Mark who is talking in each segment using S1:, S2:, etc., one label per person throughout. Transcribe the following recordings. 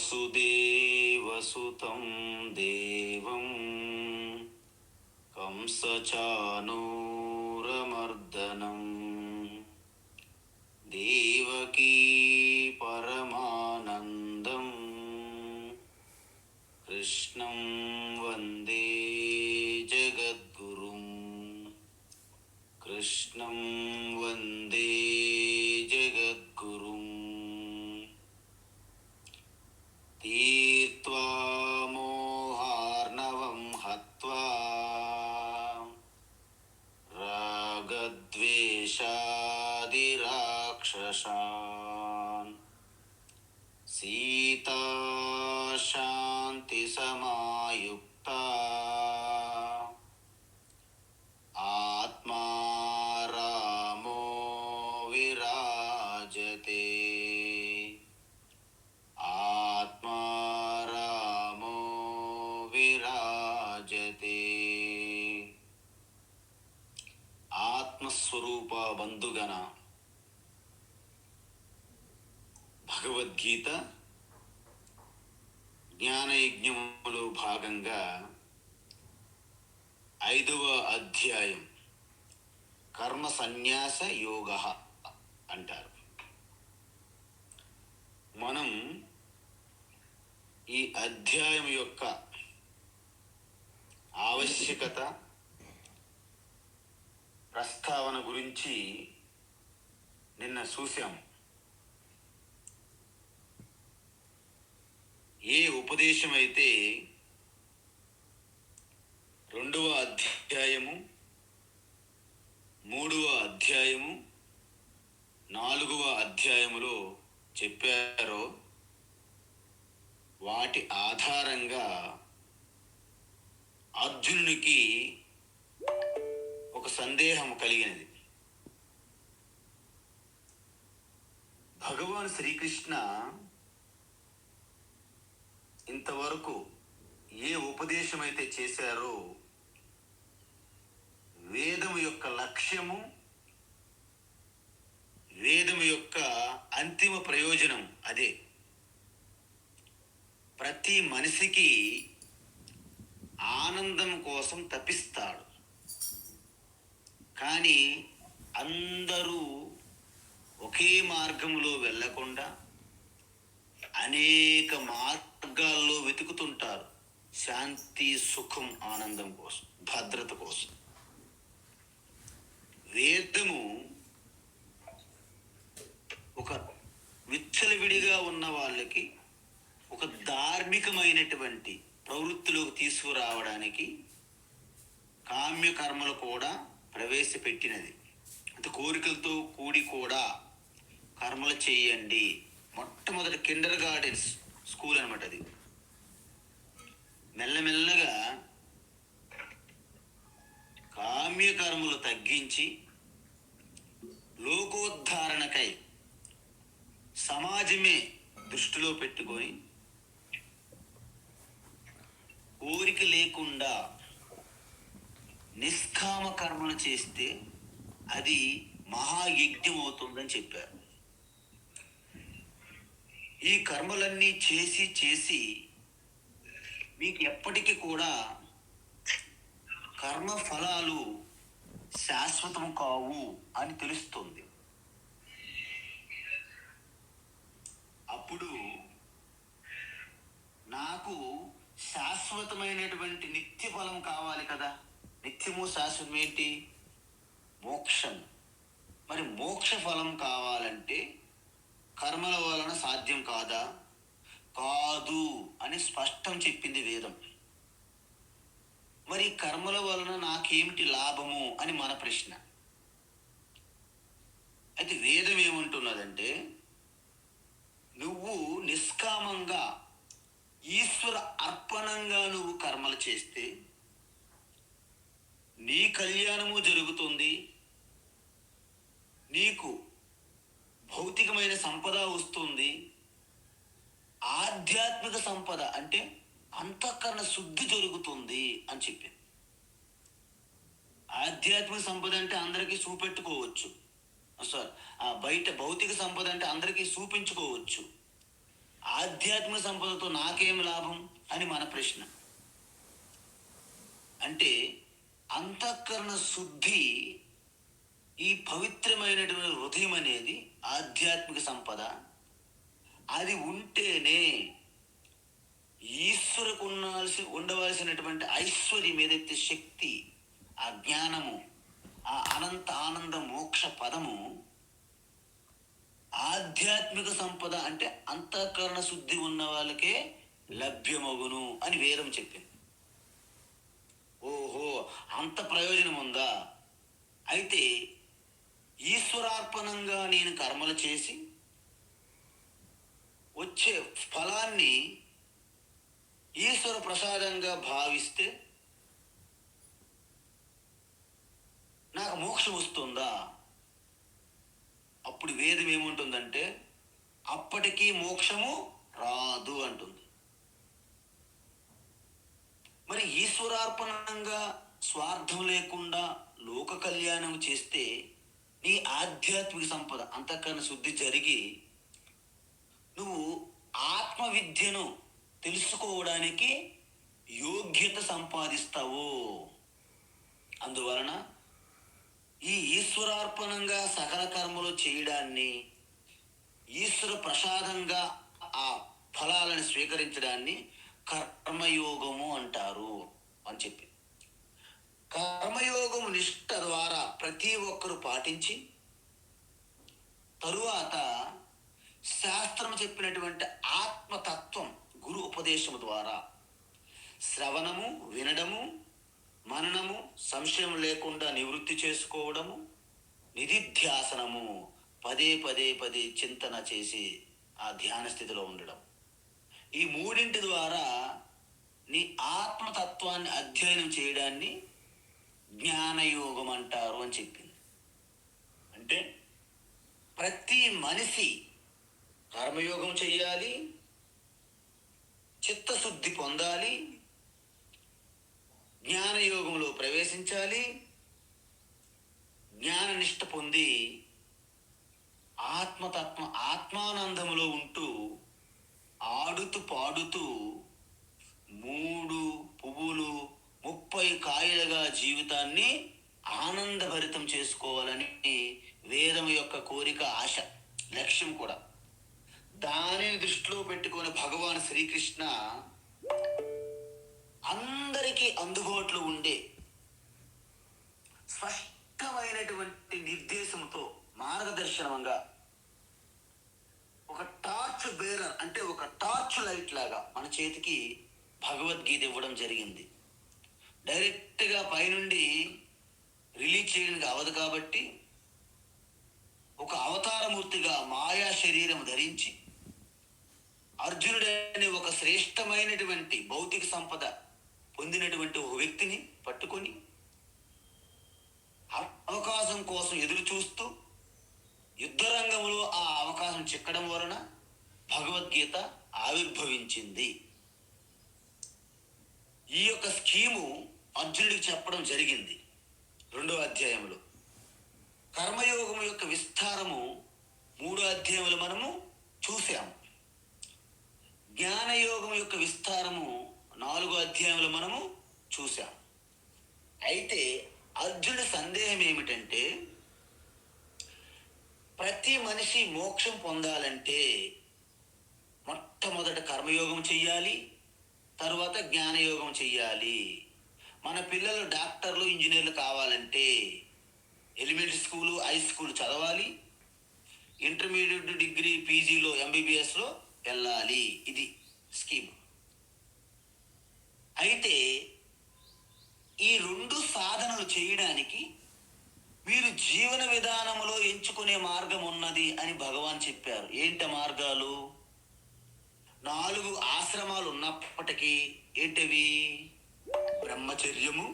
S1: వసుదేవసుతం దేవం కంసచానూరమర్దనం దేవకీ పరమానందం కృష్ణం వందే జగద్గురుం కృష్ణం వందే జగద్గురుం తీర్త్వా మోహార్ణవం హత్వా రాగద్వేషాదిరాక్షసాన్ సీతా శాంతి సమాయుక్తా ఆత్మా రామో విరాజతే ఆత్మా రామో విరాజతే. ఆత్మస్వరూప బంధుగణ భగవద్గీత జ్ఞానయజ్ఞములో భాగంగా 5వ అధ్యాయం కర్మ సన్యాస యోగ అంటారు. మనం ఈ అధ్యాయం యొక్క ఆవశ్యకత ప్రస్తావన గురించి నిన్న చూశాము. ఏ ఉపదేశం అయితే 2వ అధ్యాయము 3వ అధ్యాయము 4వ అధ్యాయములో చెప్పారో వాటి ఆధారంగా అర్జునునికి ఒక సందేహం కలిగినది. భగవాన్ శ్రీకృష్ణ ఇంతవరకు ఏ ఉపదేశం అయితే చేశారో వేదము యొక్క లక్ష్యము, వేదము యొక్క అంతిమ ప్రయోజనం అదే. ప్రతి మనిషికి ఆనందం కోసం తపిస్తాడు, కానీ అందరూ ఒకే మార్గంలో వెళ్ళకుండా అనేక మార్గాల్లో వెతుకుతుంటారు శాంతి, సుఖం, ఆనందం కోసం, భద్రత కోసం. వేదము ఒక విచ్చలవిడిగా ఉన్న వాళ్ళకి ఒక ధార్మికమైనటువంటి ప్రవృత్తిలోకి తీసుకురావడానికి కామ్య కర్మలు కూడా ప్రవేశపెట్టినది. అంటే కోరికలతో కూడి కూడా కర్మలు చేయండి. మొట్టమొదటి కిండర్ గార్డెన్స్ స్కూల్ అనమాట అది. మెల్లమెల్లగా కామ్య కర్మలు తగ్గించి లోకోద్ధారణకై సమాజమే దృష్టిలో పెట్టుకొని కోరిక లేకుండా నిష్కామ కర్మలు చేస్తే అది మహాయజ్ఞం అవుతుందని చెప్పారు. ఈ కర్మలన్నీ చేసి చేసి మీకు ఎప్పటికీ కూడా కర్మ ఫలాలు శాశ్వతం కావు అని తెలుస్తుంది. అప్పుడు నాకు శాశ్వతమైనటువంటి నిత్య ఫలం కావాలి కదా. నిత్యము శాశ్వతం ఏంటి? మోక్షం. మరి మోక్ష ఫలం కావాలంటే కర్మల వలన సాధ్యం కాదా? కాదు అని స్పష్టం చెప్పింది వేదం. మరి కర్మల వలన నాకేమిటి లాభము అని మన ప్రశ్న. అయితే వేదం ఏమంటున్నదంటే, నువ్వు నిష్కామంగా ఈశ్వర అర్పణంగా నువ్వు కర్మలు చేస్తే నీ కళ్యాణము జరుగుతుంది, నీకు భౌతికమైన సంపద వస్తుంది, ఆధ్యాత్మిక సంపద అంటే అంతఃకరణ శుద్ధి జరుగుతుంది అని చెప్పింది. ఆధ్యాత్మిక సంపద అంటే అందరికీ చూపెట్టుకోవచ్చు, సార్. బయట భౌతిక సంపద అంటే అందరికీ చూపించుకోవచ్చు. ఆధ్యాత్మిక సంపదతో నాకేం లాభం అని మన ప్రశ్న. అంటే అంతఃకరణ శుద్ధి, ఈ పవిత్రమైనటువంటి హృదయం అనేది ఆధ్యాత్మిక సంపద. అది ఉంటేనే ఈశ్వరకు ఉండవలసినటువంటి ఐశ్వర్యం, ఏదైతే శక్తి, ఆ జ్ఞానము, ఆ అనంత ఆనంద మోక్ష పదము ఆధ్యాత్మిక సంపద అంటే అంతఃకరణ శుద్ధి ఉన్న వాళ్ళకే లభ్యమగును అని వేదం చెప్పింది. ఓహో, అంత ప్రయోజనం ఉందా? అయితే ఈశ్వరార్పణంగా నేను కర్మలు చేసి వచ్చే ఫలాన్ని ఈశ్వర ప్రసాదంగా భావిస్తే నాకు మోక్షం వస్తుందా? అప్పుడు వేదం ఏముంటుందంటే అప్పటికీ మోక్షము రాదు అంటుంది. మరి ఈశ్వరార్పణంగా స్వార్థం లేకుండా లోక కళ్యాణం చేస్తే నీ ఆధ్యాత్మిక సంపద అంతఃకరణ శుద్ధి జరిగి నువ్వు ఆత్మ విద్యను తెలుసుకోవడానికి యోగ్యత సంపాదిస్తావు. అందువలన ఈ ఈశ్వరార్పణంగా సకల కర్మలు చేయడాన్ని, ఈశ్వర ప్రసాదంగా ఆ ఫలాలను స్వీకరించడాన్ని కర్మయోగము అంటారు అని చెప్పి, కర్మయోగము నిష్ఠ ద్వారా ప్రతి ఒక్కరూ పాటించి తరువాత శాస్త్రం చెప్పినటువంటి ఆత్మతత్వం గురు ఉపదేశము ద్వారా శ్రవణము, వినడము, మననము, సంశయం లేకుండా నివృత్తి చేసుకోవడము, నిధిధ్యాసనము, పదే పదే పదే చింతన చేసి ఆ ధ్యాన స్థితిలో ఉండడం, ఈ మూడింటి ద్వారా నీ ఆత్మతత్వాన్ని అధ్యయనం చేయడాన్ని జ్ఞానయోగం అంటారు అని చెప్పింది. అంటే ప్రతి మనిషి కర్మయోగం చెయ్యాలి, చిత్తశుద్ధి పొందాలి, జ్ఞానయోగంలో ప్రవేశించాలి, జ్ఞాననిష్ట పొంది ఆత్మానందములో ఉంటూ ఆడుతూ పాడుతూ 3 పువ్వులు 30 కాయలుగా జీవితాన్ని ఆనందభరితం చేసుకోవాలని వేదం యొక్క కోరిక, ఆశ, లక్ష్యం కూడా. దానిని దృష్టిలో పెట్టుకొని భగవాన్ శ్రీకృష్ణ అందరికీ అందుబాటులో ఉండే స్పష్టమైనటువంటి నిర్దేశంతో మార్గదర్శనంగా ఒక టార్చ్ బేరర్, అంటే ఒక టార్చ్ లైట్ లాగా మన చేతికి భగవద్గీత ఇవ్వడం జరిగింది. డైరెక్ట్గా పైనుండి రిలీజ్ చేయడానికి అవదు కాబట్టి ఒక అవతారమూర్తిగా మాయా శరీరం ధరించి అర్జునుడనే ఒక శ్రేష్టమైనటువంటి భౌతిక సంపద పొందినటువంటి ఒక వ్యక్తిని పట్టుకొని అవకాశం కోసం ఎదురు చూస్తూ యుద్ధరంగంలో ఆ అవకాశం చిక్కడం వలన భగవద్గీత ఆవిర్భవించింది. ఈ యొక్క స్కీము అర్జునుడికి చెప్పడం జరిగింది 2వ అధ్యాయంలో. కర్మయోగం యొక్క విస్తారము 3వ అధ్యాయంలో మనము చూసాము. జ్ఞానయోగం యొక్క విస్తారము 4వ అధ్యాయంలో మనము చూసాం. అయితే అర్జునుడి సందేహం ఏమిటంటే ప్రతి మనిషి మోక్షం పొందాలంటే మొట్టమొదట కర్మయోగం చెయ్యాలి, తర్వాత జ్ఞానయోగం చెయ్యాలి. మన పిల్లలు డాక్టర్లు, ఇంజనీర్లు కావాలంటే ఎలిమెంటరీ స్కూలు, హై స్కూల్ చదవాలి, ఇంటర్మీడియట్, డిగ్రీ, పీజీలో, ఎంబీబీఎస్లో వెళ్ళాలి. ఇది స్కీమ్. అయితే ఈ 2 సాధనలు చేయడానికి మీరు జీవన విధానంలో ఎంచుకునే మార్గం ఉన్నది అని భగవాన్ చెప్పారు. ఏంటి మార్గాలు? 4 ఆశ్రమాలు ఉన్నప్పటికీ ఏంటివి? బ్రహ్మచర్యము,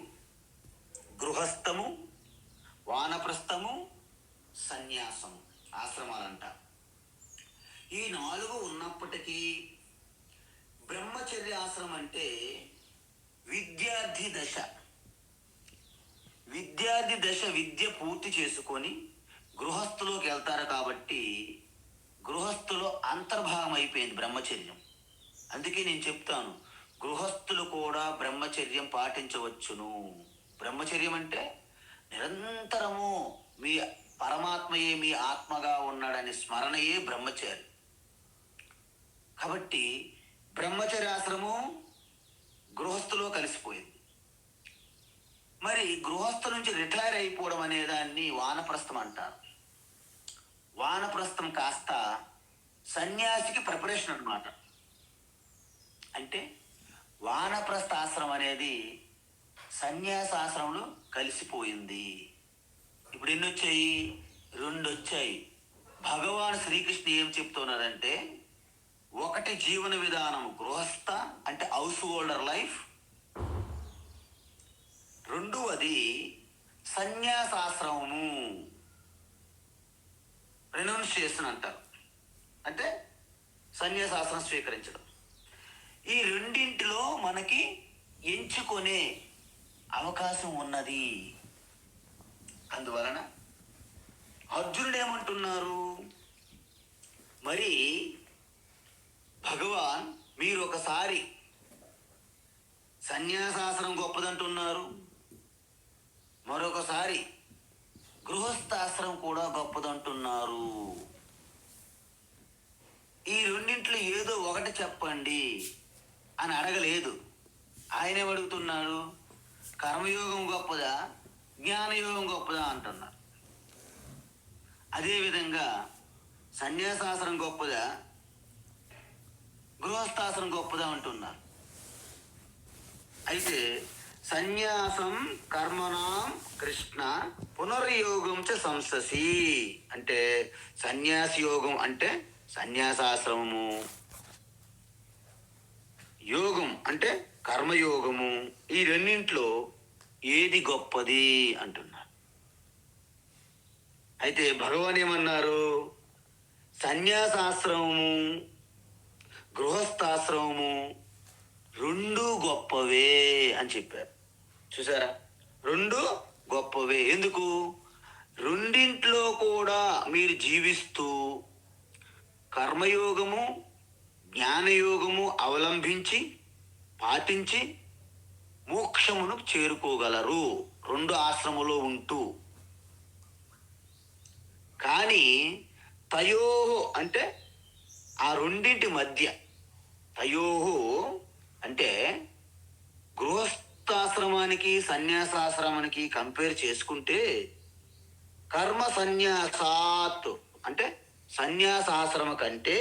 S1: గృహస్థము, వానప్రస్థము, సన్యాసము ఆశ్రమాలంట. ఈ 4 ఉన్నప్పటికీ బ్రహ్మచర్య ఆశ్రమం అంటే విద్యార్థి దశ విద్య పూర్తి చేసుకొని గృహస్థులోకి వెళ్తారు కాబట్టి గృహస్థులో అంతర్భాగం అయిపోయింది బ్రహ్మచర్యం. అందుకే నేను చెప్తాను, గృహస్థులు కూడా బ్రహ్మచర్యం పాటించవచ్చును. బ్రహ్మచర్యం అంటే నిరంతరము మీ పరమాత్మయే మీ ఆత్మగా ఉన్నాడని స్మరణయే బ్రహ్మచర్యం. కాబట్టి బ్రహ్మచర్యాశ్రమం గృహస్థులో కలిసిపోయింది. మరి గృహస్థు నుంచి రిటైర్ అయిపోవడం అనే దాన్ని వానప్రస్థం అంటారు. వానప్రస్థం కాస్త సన్యాసికి ప్రిపరేషన్ అన్నమాట. అంటే వానప్రస్థ ఆశ్రమం అనేది సన్యాసాశ్రమంలో కలిసిపోయింది. ఇప్పుడు ఎన్ని వచ్చాయి? 2 వచ్చాయి. భగవాన్ శ్రీకృష్ణ ఏం చెప్తున్నారంటే, ఒకటి జీవన విధానం గృహస్థ అంటే హౌస్ హోల్డర్ లైఫ్, రెండవది సన్యాసాశ్రమము రెనౌన్సియేషన్ అంటారు, అంటే సన్యాసాశ్రమం స్వీకరించడం. ఈ రెండింటిలో మనకి ఎంచుకునే అవకాశం ఉన్నది. అందువలన అర్జునుడు ఏమంటున్నారు, మరి భగవాన్ మీరు ఒకసారి సన్యాసాశ్రమం గొప్పదంటున్నారు, మరొకసారి గృహస్థాశ్రమం కూడా గొప్పదంటున్నారు. ఈ రెండింటిలో ఏదో ఒకటి చెప్పండి అని అడగలేదు. ఆయనే అడుగుతున్నాడు, కర్మయోగం గొప్పదా జ్ఞానయోగం గొప్పదా అంటున్నారు. అదేవిధంగా సన్యాసాశ్రమం గొప్పదా గృహస్థాశ్రమం గొప్పదా అంటున్నారు. అయితే సన్యాసం కర్మణాం కృష్ణ పునర్యోగం చ సంససి అంటే సన్యాస యోగం అంటే సన్యాసాశ్రమము, యోగం అంటే కర్మయోగము, ఈ రెండింటిలో ఏది గొప్పది అంటున్నారు. అయితే భగవాన్ ఏమన్నారు, సన్యాసాశ్రమము గృహస్థాశ్రమము రెండు గొప్పవే అని చెప్పారు. చూసారా, రెండు గొప్పవే. ఎందుకు? రెండింట్లో కూడా మీరు జీవిస్తూ కర్మయోగము జ్ఞానయోగము అవలంబించి పాటించి మోక్షమును చేరుకోగలరు, రెండు ఆశ్రమంలో ఉంటూ. కానీ తయోహో అంటే ఆ రెండింటి మధ్య, తయోహో అంటే గృహస్థాశ్రమానికి సన్యాసాశ్రమానికి కంపేర్ చేసుకుంటే కర్మ సన్యాసాత్ అంటే సన్యాసాశ్రమ కంటే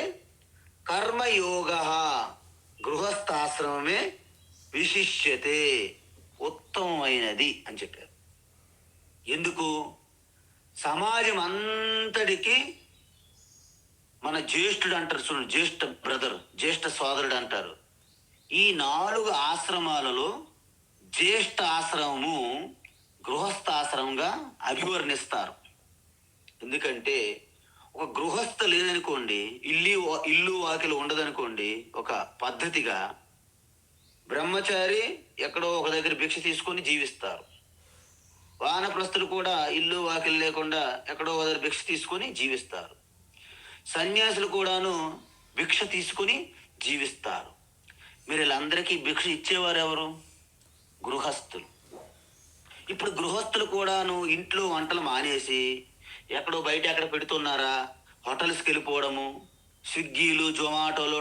S1: కర్మయోగ గృహస్థాశ్రమమే విశిష్యతే ఉత్తమమైనది అని చెప్పారు. ఎందుకు? సమాజం అంతటికి మన జ్యేష్ఠుడు అంటారు చూడండి, జ్యేష్ఠ బ్రదర్, జ్యేష్ఠ సోదరుడు అంటారు. ఈ 4 ఆశ్రమాలలో జ్యేష్ఠ ఆశ్రమము గృహస్థాశ్రమంగా అభివర్ణిస్తారు. ఎందుకంటే ఒక గృహస్థ లేదనుకోండి, ఇల్లు వాకిలు ఉండదనుకోండి, ఒక పద్ధతిగా బ్రహ్మచారి ఎక్కడో ఒక దగ్గర భిక్ష తీసుకొని జీవిస్తారు. వానప్రస్థులు కూడా ఇల్లు వాకిలు లేకుండా ఎక్కడో ఒక దగ్గర భిక్ష తీసుకొని జీవిస్తారు. సన్యాసులు కూడాను భిక్ష తీసుకొని జీవిస్తారు. మీరు వీళ్ళందరికీ భిక్ష ఇచ్చేవారు ఎవరు? గృహస్థులు. ఇప్పుడు గృహస్థులు కూడాను ఇంట్లో వంటలు మానేసి ఎక్కడో బయట ఎక్కడ పెడుతున్నారా, హోటల్స్కి వెళ్ళిపోవడము, స్విగ్గీలు జొమాటోలు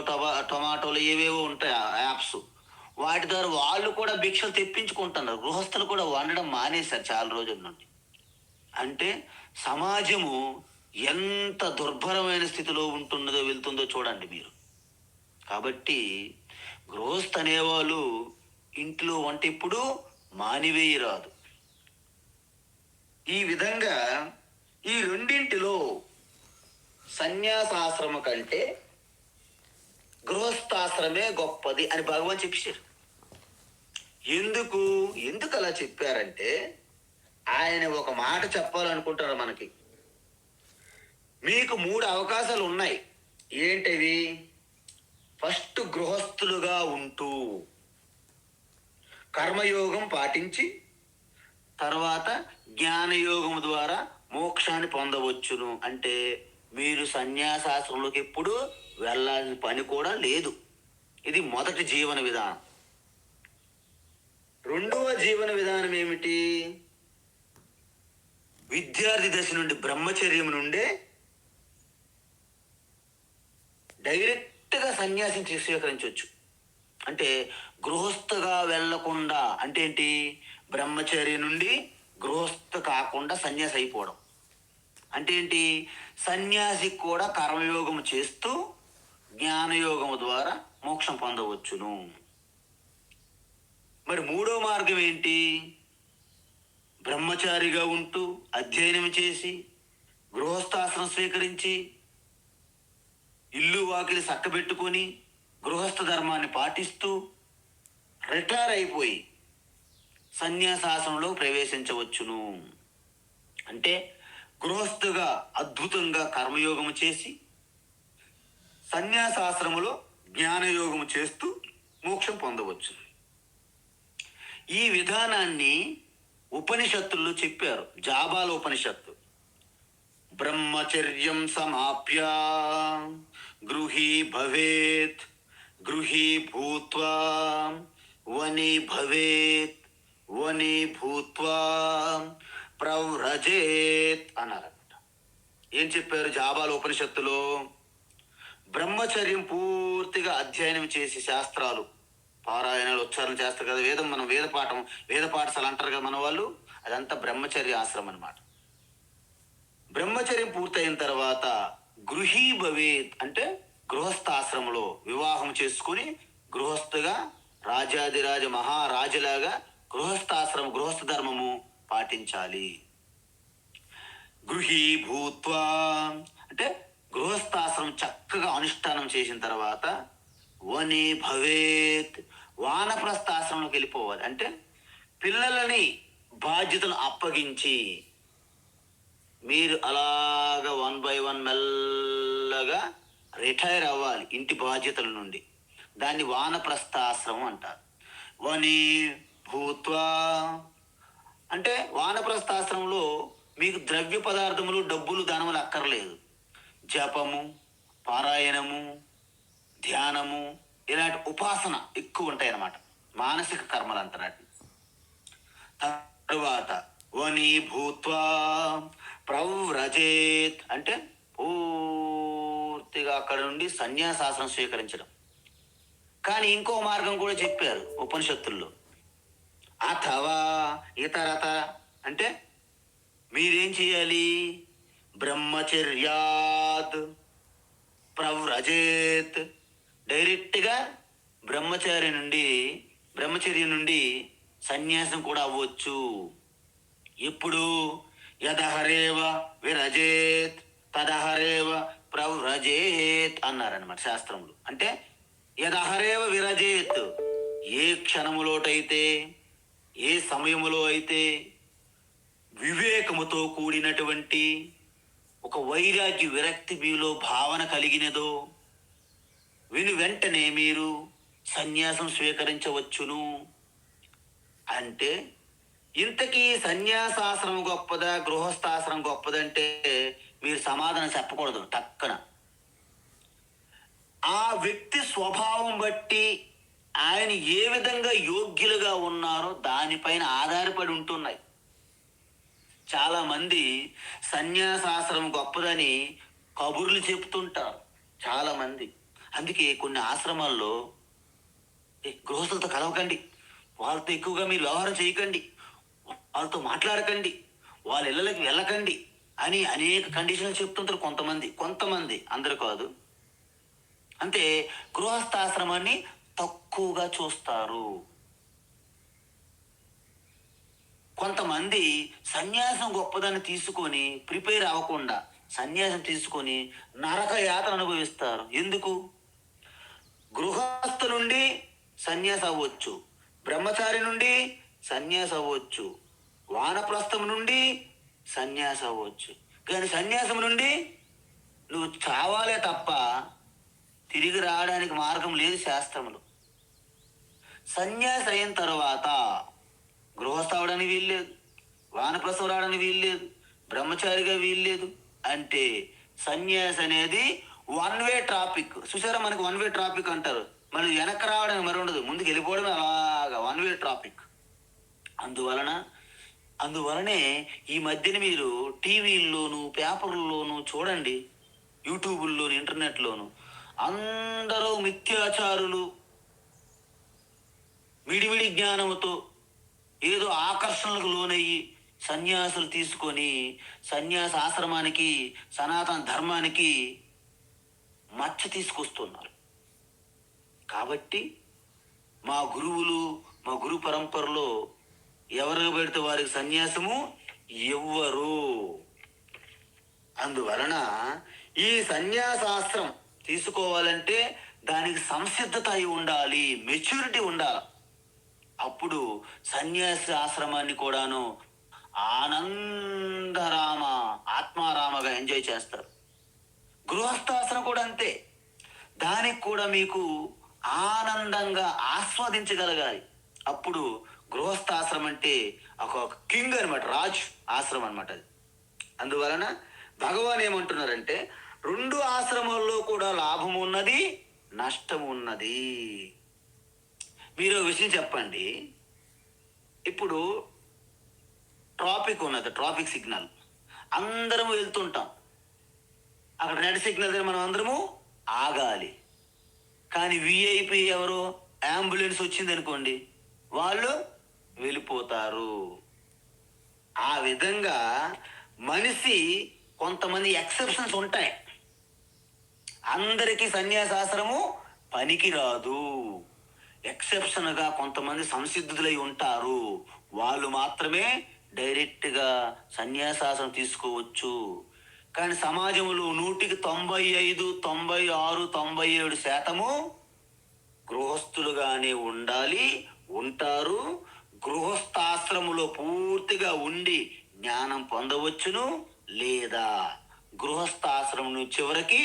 S1: టొమాటోలు ఏవేవో ఉంటాయి యాప్స్, వాటి ద్వారా వాళ్ళు కూడా భిక్షలు తెప్పించుకుంటున్నారు. గృహస్థులు కూడా వండడం మానేశారు చాలా రోజుల నుండి. అంటే సమాజము ఎంత దుర్భరమైన స్థితిలో ఉంటున్నదో వెళ్తుందో చూడండి మీరు. కాబట్టి గృహస్థ అనేవాళ్ళు ఇంట్లో వంట ఎప్పుడు మానివేయరాదు. ఈ విధంగా ఈ రెండింటిలో సన్యాసాశ్రమ కంటే గృహస్థాశ్రమే గొప్పది అని భగవాన్ చెప్పారు. ఎందుకు అలా చెప్పారంటే, ఆయన ఒక మాట చెప్పాలనుకుంటారు మనకి. మీకు 3 అవకాశాలు ఉన్నాయి. ఏంటివి? ఫస్ట్ గృహస్థులుగా ఉంటూ కర్మయోగం పాటించి తర్వాత జ్ఞానయోగం ద్వారా మోక్షాన్ని పొందవచ్చును. అంటే మీరు సన్యాసాశ్రమంలోకి ఎప్పుడు వెళ్ళాల్సిన పని కూడా లేదు. ఇది మొదటి జీవన విధానం. రెండవ జీవన విధానం ఏమిటి? విద్యార్థి దశ నుండి బ్రహ్మచర్యం నుండే డైరెక్ట్గా సన్యాసం స్వీకరించవచ్చు. అంటే గృహస్థగా వెళ్లకుండా, అంటే ఏంటి? బ్రహ్మచర్యం నుండి గృహస్థ కాకుండా సన్యాసి అయిపోవడం. అంటే ఏంటి? సన్యాసి కూడా కర్మయోగం చేస్తూ జ్ఞానయోగము ద్వారా మోక్షం పొందవచ్చును. మరి మూడో మార్గం ఏంటి? బ్రహ్మచారిగా ఉంటూ అధ్యయనం చేసి గృహస్థాశ్రమం స్వీకరించి ఇల్లు వాకిలి చక్కబెట్టుకొని గృహస్థ ధర్మాన్ని పాటిస్తూ రిటైర్ అయిపోయి సన్యాసాశ్రమంలో ప్రవేశించవచ్చును. అంటే గృహస్థుగా అద్భుతంగా కర్మయోగము చేసి సన్యాసాశ్రమంలో జ్ఞానయోగము చేస్తూ మోక్షం పొందవచ్చు. ఈ విధానాన్ని ఉపనిషత్తుల్లో చెప్పారు. జాబాల ఉపనిషత్తు, బ్రహ్మచర్యం సమాప్య గృహీ భవేత్, గృహీ భూత్వా వని భవేత్, వని భూత్వా ప్రవ్రజేత్ అన్నారన్నమాట. ఏం చెప్పారు జాబాల ఉపనిషత్తులో? బ్రహ్మచర్యం పూర్తిగా అధ్యయనం చేసి శాస్త్రాలు పారాయణాలు ఉచ్చారణ చేస్తారు కదా, వేదం, మనం వేద పాఠశాల అంటారు కదా మన వాళ్ళు, అదంతా బ్రహ్మచర్య ఆశ్రమం అన్నమాట. బ్రహ్మచర్యం పూర్తయిన తర్వాత గృహీ భవేత్ అంటే గృహస్థాశ్రమంలో వివాహం చేసుకుని గృహస్థుగా రాజాదిరాజ మహారాజులాగా గృహస్థ ధర్మము పాటించాలి. గృహీ భూత్వా అంటే గృహస్థాశ్రమం చక్కగా అనుష్ఠానం చేసిన తర్వాత వని భవేత్ వానప్రస్థాశ్రమంలోకి వెళ్ళిపోవాలి. అంటే పిల్లలని బాధ్యతలు అప్పగించి మీరు అలాగా 1 by 1 మెల్లగా రిటైర్ అవ్వాలి ఇంటి బాధ్యతల నుండి. దాన్ని వానప్రస్థాశ్రమం అంటారు. వని భూత్వా అంటే వానప్రస్థాశ్రమంలో మీకు ద్రవ్య పదార్థములు, డబ్బులు, ధనములు అక్కర్లేదు. జపము, పారాయణము, ధ్యానము, ఇలాంటి ఉపాసన ఎక్కువ ఉంటాయి అన్నమాట. మానసిక కర్మలు అంటారు. తరువాత వని భూత్వా ప్రవ్రజేత్ అంటే పూర్తిగా అక్కడ నుండి సన్యాసాశ్రమం స్వీకరించడం. కానీ ఇంకో మార్గం కూడా చెప్పారు ఉపనిషత్తుల్లో. అథవా ఇతరత అంటే మీరేం చేయాలి? బ్రహ్మచర్యాత్ ప్రవ్రజేత్ డైరెక్ట్గా బ్రహ్మచర్యం నుండి సన్యాసం కూడా అవ్వచ్చు. ఎప్పుడు? యదహరేవ విరజేత్ తదహరేవ ప్రవ్రజేత్ అన్నారనమాట శాస్త్రంలో. అంటే యదహరేవ విరజేత్ ఏ క్షణములోటైతే, ఏ సమయములో అయితే వివేకముతో కూడినటువంటి ఒక వైరాగ్య విరక్తి మీలో భావన కలిగినదో వెంటనే మీరు సన్యాసం స్వీకరించవచ్చును. అంటే ఇంతకీ సన్యాసాశ్రమం గొప్పదా, గృహస్థాశ్రమం గొప్పదంటే మీరు సమాధానం చెప్పకూడదు. టక్కన ఆ వ్యక్తి స్వభావం బట్టి ఆయన ఏ విధంగా యోగ్యులుగా ఉన్నారో దానిపైన ఆధారపడి ఉంటున్నాయి. చాలా మంది సన్యాసాశ్రమం గొప్పదని కబుర్లు చెప్తుంటారు చాలా మంది. అందుకే కొన్ని ఆశ్రమాల్లో గృహస్థులతో కలవకండి, వాళ్ళతో ఎక్కువగా మీరు వ్యవహారం చేయకండి, వాళ్ళతో మాట్లాడకండి, వాళ్ళ ఇళ్ళకి వెళ్ళకండి అని అనేక కండిషన్లు చెప్తుంటారు కొంతమంది, అందరు కాదు. అంటే గృహస్థాశ్రమాన్ని తక్కువగా చూస్తారు. కొంతమంది సన్యాసం గొప్పదాన్ని తీసుకొని ప్రిపేర్ అవ్వకుండా సన్యాసం తీసుకొని నరక యాతన అనుభవిస్తారు. ఎందుకు? గృహస్థ నుండి సన్యాసం అవ్వచ్చు, బ్రహ్మచారి నుండి సన్యాసం అవ్వచ్చు, వానప్రస్థం నుండి సన్యాసం అవ్వచ్చు. కానీ సన్యాసం నుండి నువ్వు చావాలే తప్ప తిరిగి రావడానికి మార్గం లేదు శాస్త్రంలో. సన్యాసి అయిన తర్వాత గృహస్థ అవడానికి వీల్లేదు, వానప్రస్థం రావడానికి వీల్లేదు, బ్రహ్మచారిగా వీల్లేదు. అంటే సన్యాసి అనేది వన్ వే ట్రాఫిక్. చూసారా, మనకి వన్ వే ట్రాఫిక్ అంటారు. మరి వెనక్కి రావడానికి మరి ఉండదు, ముందుకు వెళ్ళిపోవడమే అలాగా వన్ వే ట్రాఫిక్. అందువలనే ఈ మధ్యన మీరు టీవీల్లోను పేపర్లలోను చూడండి, యూట్యూబుల్లోను ఇంటర్నెట్లోను అందరూ మిథ్యాచారులు, విడివిడి జ్ఞానముతో ఏదో ఆకర్షణలకు లోనయ్యి సన్యాసులు తీసుకొని సన్యాస ఆశ్రమానికి, సనాతన ధర్మానికి మచ్చ తీసుకొస్తున్నారు. కాబట్టి మా గురువులు, మా గురు పరంపరలో ఎవరికి పెడితే వారికి సన్యాసము ఇవ్వరు. అందువలన ఈ సన్యాసాస్త్రం తీసుకోవాలంటే దానికి సంసిద్ధత అయి ఉండాలి, మెచ్యూరిటీ ఉండాలి. అప్పుడు సన్యాసి ఆశ్రమాన్ని కూడాను ఆనందరామ, ఆత్మారామగా ఎంజాయ్ చేస్తారు. గృహస్థాశ్రమం కూడా అంతే. దానికి కూడా మీకు ఆనందంగా ఆస్వాదించగలగాలి. అప్పుడు గృహస్థాశ్రమం అంటే ఒక కింగ్ అనమాట, రాజు ఆశ్రమం అనమాట అది. అందువలన భగవాన్ ఏమంటున్నారంటే, రెండు ఆశ్రమాల్లో కూడా లాభం ఉన్నది, నష్టం ఉన్నది. మీరు విషయం చెప్పండి. ఇప్పుడు ట్రాఫిక్ ఉన్నది, ట్రాఫిక్ సిగ్నల్, అందరము వెళ్తుంటాం. అక్కడ రెడ్ సిగ్నల్ దగ్గర మనం అందరము ఆగాలి. కానీ విఐపి ఎవరు, అంబులెన్స్ వచ్చింది అనుకోండి, వాళ్ళు వెళ్ళిపోతారు. ఆ విధంగా మనిషి కొంతమంది ఎక్సెప్షన్స్ ఉంటాయి. అందరికీ సన్యాసాశ్రము పనికి రాదు. ఎక్సెప్షన్గా కొంతమంది సంసిద్ధులై ఉంటారు. వాళ్ళు మాత్రమే డైరెక్ట్గా సన్యాసాశ్రమం తీసుకోవచ్చు. కానీ సమాజంలో 100కి 95, 96, 97% గృహస్థులుగానే ఉండాలి, ఉంటారు. గృహస్థాశ్రములో పూర్తిగా ఉండి జ్ఞానం పొందవచ్చును, లేదా గృహస్థాశ్రమం చివరికి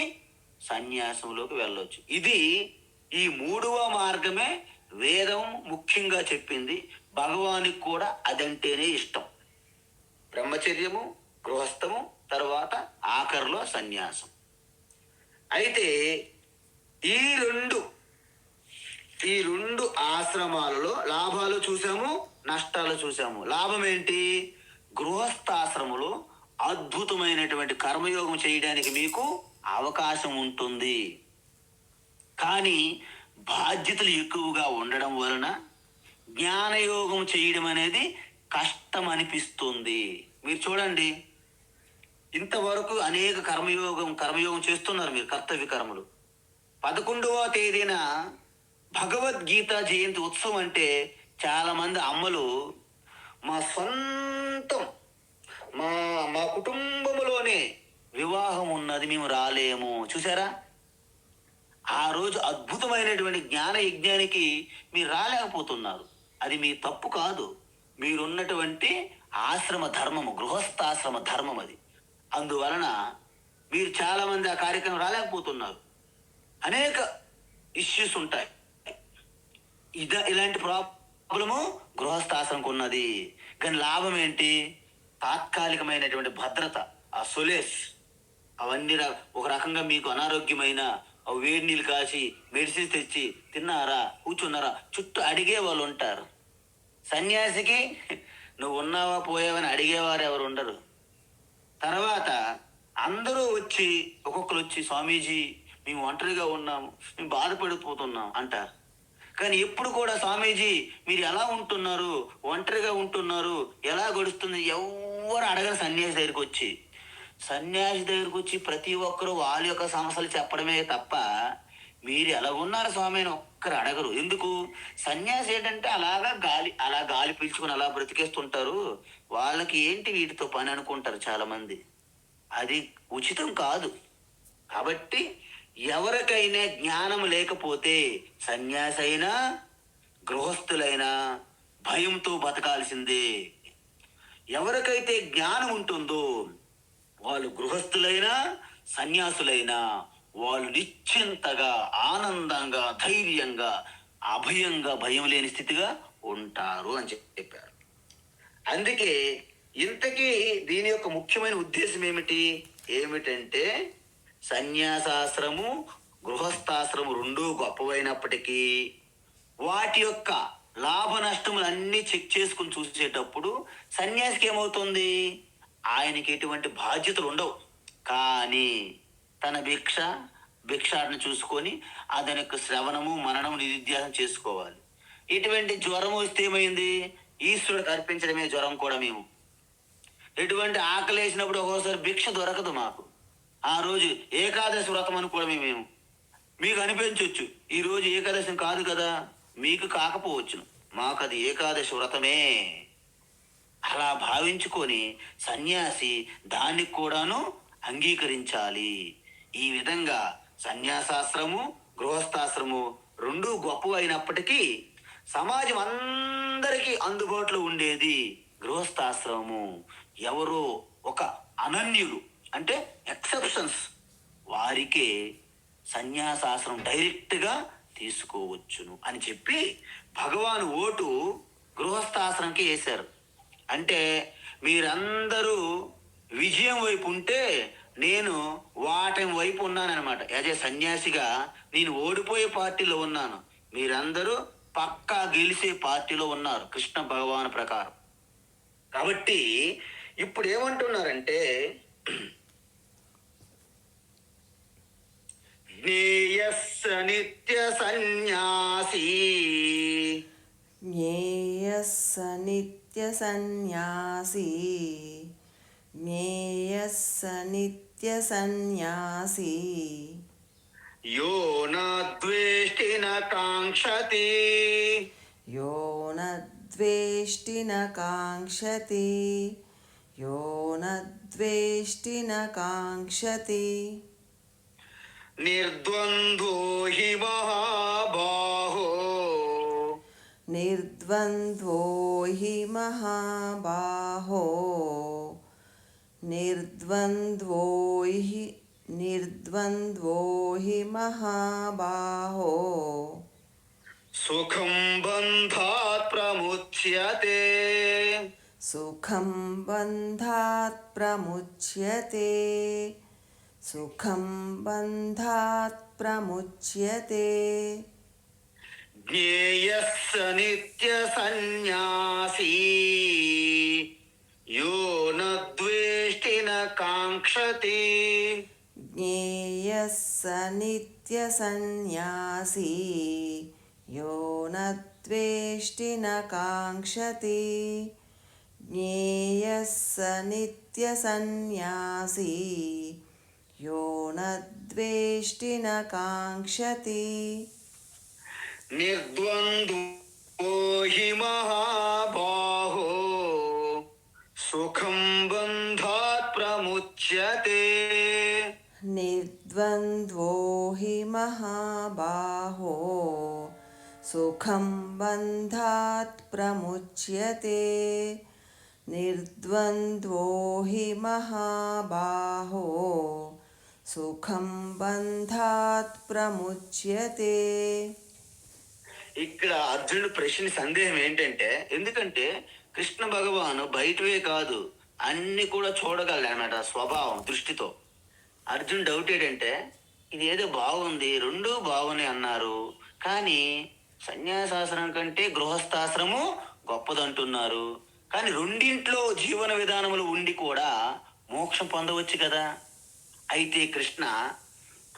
S1: సన్యాసంలోకి వెళ్ళవచ్చు. ఇది ఈ 3వ మార్గమే వేదం ముఖ్యంగా చెప్పింది. భగవానికి కూడా అదంటేనే ఇష్టం. బ్రహ్మచర్యము, గృహస్థము, తర్వాత ఆఖరిలో సన్యాసం. అయితే ఈ రెండు ఆశ్రమాలలో లాభాలు చూసాము, నష్టాలు చూసాము. లాభం ఏంటి? గృహస్థాశ్రములో అద్భుతమైనటువంటి కర్మయోగం చేయడానికి మీకు అవకాశం ఉంటుంది. కానీ బాధ్యతలు ఎక్కువగా ఉండడం వలన జ్ఞానయోగం చేయడం అనేది కష్టం అనిపిస్తుంది. మీరు చూడండి, ఇంతవరకు అనేక కర్మయోగం చేస్తున్నారు మీరు, కర్తవ్య కర్మలు. 11వ తేదీన భగవద్గీత జయంతి ఉత్సవం అంటే చాలా మంది అమ్మలు మా సొంతం మా కుటుంబంలోనే వివాహం ఉన్నది, మేము రాలేము. చూసారా, ఆ రోజు అద్భుతమైనటువంటి జ్ఞాన యజ్ఞానికి మీరు రాలేకపోతున్నారు. అది మీ తప్పు కాదు, మీరున్నటువంటి ఆశ్రమ ధర్మము, గృహస్థాశ్రమ ధర్మం అది. అందువలన మీరు చాలా మంది ఆ కార్యక్రమం రాలేకపోతున్నారు. అనేక ఇష్యూస్ ఉంటాయి. ఇలాంటి ప్రాబ్లము గృహస్థాశ్రమకు ఉన్నది. కానీ లాభం ఏంటి? తాత్కాలికమైనటువంటి భద్రత, ఆ సొలేస్, అవన్నీ ఒక రకంగా మీకు అనారోగ్యమైన వేడి నీళ్ళు కాచి మెడిసిన్స్ తెచ్చి తిన్నారా, కూర్చున్నారా, చుట్టూ అడిగే వాళ్ళు ఉంటారు. సన్యాసికి నువ్వు ఉన్నావా పోయావని అడిగేవారు ఎవరు ఉండరు. తర్వాత అందరూ వచ్చి ఒక్కొక్కరు వచ్చి, స్వామీజీ మేము ఒంటరిగా ఉన్నాము, మేము బాధపడిపోతున్నాం అంటారు. కానీ ఎప్పుడు కూడా స్వామీజీ మీరు ఎలా ఉంటున్నారు, ఒంటరిగా ఉంటున్నారు, ఎలా గడుస్తుంది, ఎవరు అడగరు. సన్యాసి దగ్గరికి వచ్చి ప్రతి ఒక్కరూ వాళ్ళ యొక్క సమస్యలు చెప్పడమే తప్ప మీరు ఎలా ఉన్నారు స్వామి అని ఒక్కరు అడగరు. ఎందుకు? సన్యాసి ఏంటంటే అలా గాలి పీల్చుకుని అలా బ్రతికేస్తుంటారు. వాళ్ళకి ఏంటి వీటితో పని అనుకుంటారు చాలా మంది. అది ఉచితం కాదు. కాబట్టి ఎవరికైనా జ్ఞానం లేకపోతే సన్యాసి అయినా గృహస్థులైనా భయంతో బతకాల్సిందే. ఎవరికైతే జ్ఞానం ఉంటుందో వాళ్ళు గృహస్థులైనా సన్యాసులైనా వాళ్ళు నిశ్చింతగా, ఆనందంగా, ధైర్యంగా, అభయంగా, భయం లేని స్థితిగా ఉంటారు అని చెప్పారు. అందుకే ఇంతకీ దీని యొక్క ముఖ్యమైన ఉద్దేశం ఏమిటంటే సన్యాసాశ్రము గృహస్థాశ్రము రెండూ గొప్పవైనప్పటికీ వాటి యొక్క లాభ నష్టములు అన్నీ చెక్ చేసుకుని చూసేటప్పుడు సన్యాసికి ఏమవుతుంది, ఆయనకి ఎటువంటి బాధ్యతలు ఉండవు. కానీ తన భిక్షాటను చూసుకొని అతని యొక్క శ్రవణము మననము నిధిధ్యాసం చేసుకోవాలి. ఇటువంటి జ్వరం వస్తే ఏమైంది, ఈశ్వరుడికి అర్పించడమే జ్వరం కూడా. మేము ఎటువంటి ఆకలి వేసినప్పుడు ఒక్కోసారి భిక్ష దొరకదు మాకు. ఆ రోజు ఏకాదశి వ్రతం అని కూడా మేము మీకు అనిపించవచ్చు, ఈరోజు ఏకాదశి కాదు కదా, మీకు కాకపోవచ్చును, మాకు అది ఏకాదశి వ్రతమే. అలా భావించుకొని సన్యాసి దానికి కూడాను అంగీకరించాలి. ఈ విధంగా సన్యాసాశ్రము గృహస్థాశ్రము రెండూ గొప్పవైనప్పటికీ సమాజం అందరికీ అందుబాటులో ఉండేది గృహస్థాశ్రమము. ఎవరో ఒక అనన్యులు అంటే ఎక్సెప్షన్స్ వారికే సన్యాసాశ్రమం డైరెక్ట్గా తీసుకోవచ్చును అని చెప్పి భగవాన్ ఓటు గృహస్థాశ్రమంకి వేశారు. అంటే మీరందరూ విజయం వైపు ఉంటే నేను వాటం వైపు ఉన్నానన్నమాట. యాజ్ ఏ సన్యాసిగా నేను ఓడిపోయే పార్టీలో ఉన్నాను, మీరందరూ పక్కా గెలిచే పార్టీలో ఉన్నారు కృష్ణ భగవాన్ ప్రకారం. కాబట్టి ఇప్పుడు ఏమంటున్నారంటే జ్ఞేయస్స నిత్య సన్యాసీ,
S2: జ్ఞేయస్స నిత్య సన్యాసీ, జ్ఞేయస్స నిత్య సన్యాసీ,
S1: యో న ద్వేష్టి న కాంక్షతి,
S2: యో న ద్వేష్టి న కాంక్షతి, యో న ద్వేష్టి న కాంక్షతి,
S1: నిర్ద్వంద్వో హి మహాబాహో,
S2: నిర్ద్వంద్వో హి మహాబాహో, నిర్ద్వంద్వో హి మహాబాహో,
S1: సుఖం బంధాత్ ప్రముచ్యతే,
S2: సుఖం బంధాత్ ప్రముచ్యతే, సుఖం బంధాత్ ప్రముచ్యతే,
S1: జ్ఞేయస్స నిత్య సన్యాసీ, యో న ద్వేష్టి న కాంక్షతి,
S2: జ్ఞేయస్స నిత్య సన్యాసీ, యో న ద్వేష్టి న కాంక్షతి, జ్ఞేయస్స నిత్య సన్యాసీ, యో న ద్వేష్టి న కాంక్షతి,
S1: నిర్ద్వంద్వో హి మహాబాహో, సుఖం బంధాత్ ప్రముచ్యతే,
S2: నిర్ద్వంద్వో హి మహాబాహో, సుఖం బంధాత్ ప్రముచ్యతే, నిర్ద్వంద్వో హి మహాబాహో, సుఖం బంధాత్ ప్రముచ్యతే.
S1: ఇక్కడ అర్జునుడు ప్రశ్న సందేహం ఏంటంటే, ఎందుకంటే కృష్ణ భగవాను బయటవే కాదు అన్ని కూడా చూడగలడు అన్నమాట స్వభావం దృష్టితో. అర్జున్ డౌట్ ఏంటంటే, ఇది ఏదో బాగుంది, రెండూ బాగున్నాయి అన్నారు, కానీ సన్యాసాశ్రమం కంటే గృహస్థాశ్రము గొప్పదంటున్నారు, కానీ రెండింట్లో జీవన విధానములు ఉండి కూడా మోక్షం పొందవచ్చు కదా. అయితే కృష్ణ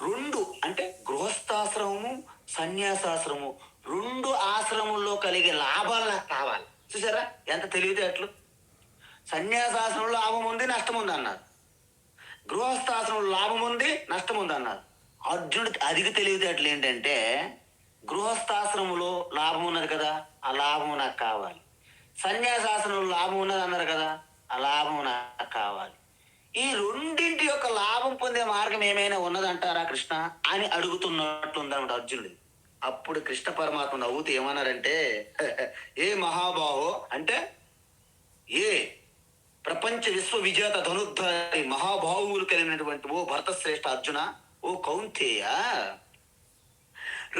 S1: రెండు అంటే గృహస్థాశ్రమము సన్యాసాశ్రమము రెండు ఆశ్రమంలో కలిగే లాభాలు నాకు కావాలి. చూసారా ఎంత తెలివితేటలు. సన్యాసాశ్రమంలో లాభం ఉంది నష్టం ఉంది అన్నారు, గృహస్థాశ్రమంలో లాభం ఉంది నష్టం ఉంది అన్నారు. అర్జునుడికి అధిక తెలివితేటలు ఏంటంటే, గృహస్థాశ్రమంలో లాభం ఉన్నది కదా, ఆ లాభం నాకు కావాలి, సన్యాసాశ్రమంలో లాభం ఉన్నది అన్నారు కదా, ఆ లాభం నాకు కావాలి. ఈ రెండింటి యొక్క లాభం పొందే మార్గం ఏమైనా ఉన్నదంటారా కృష్ణ అని అడుగుతున్నట్టుందన్నమాట అర్జునుడు. అప్పుడు కృష్ణ పరమాత్మ నవ్వుతూ ఏమన్నారంటే, ఏ మహాబాహో అంటే ఏ ప్రపంచ విశ్వ విజేత ధనుర్ధారి మహాబాహువులు కలిగినటువంటి ఓ భరతశ్రేష్ఠ అర్జున, ఓ కౌంతేయ,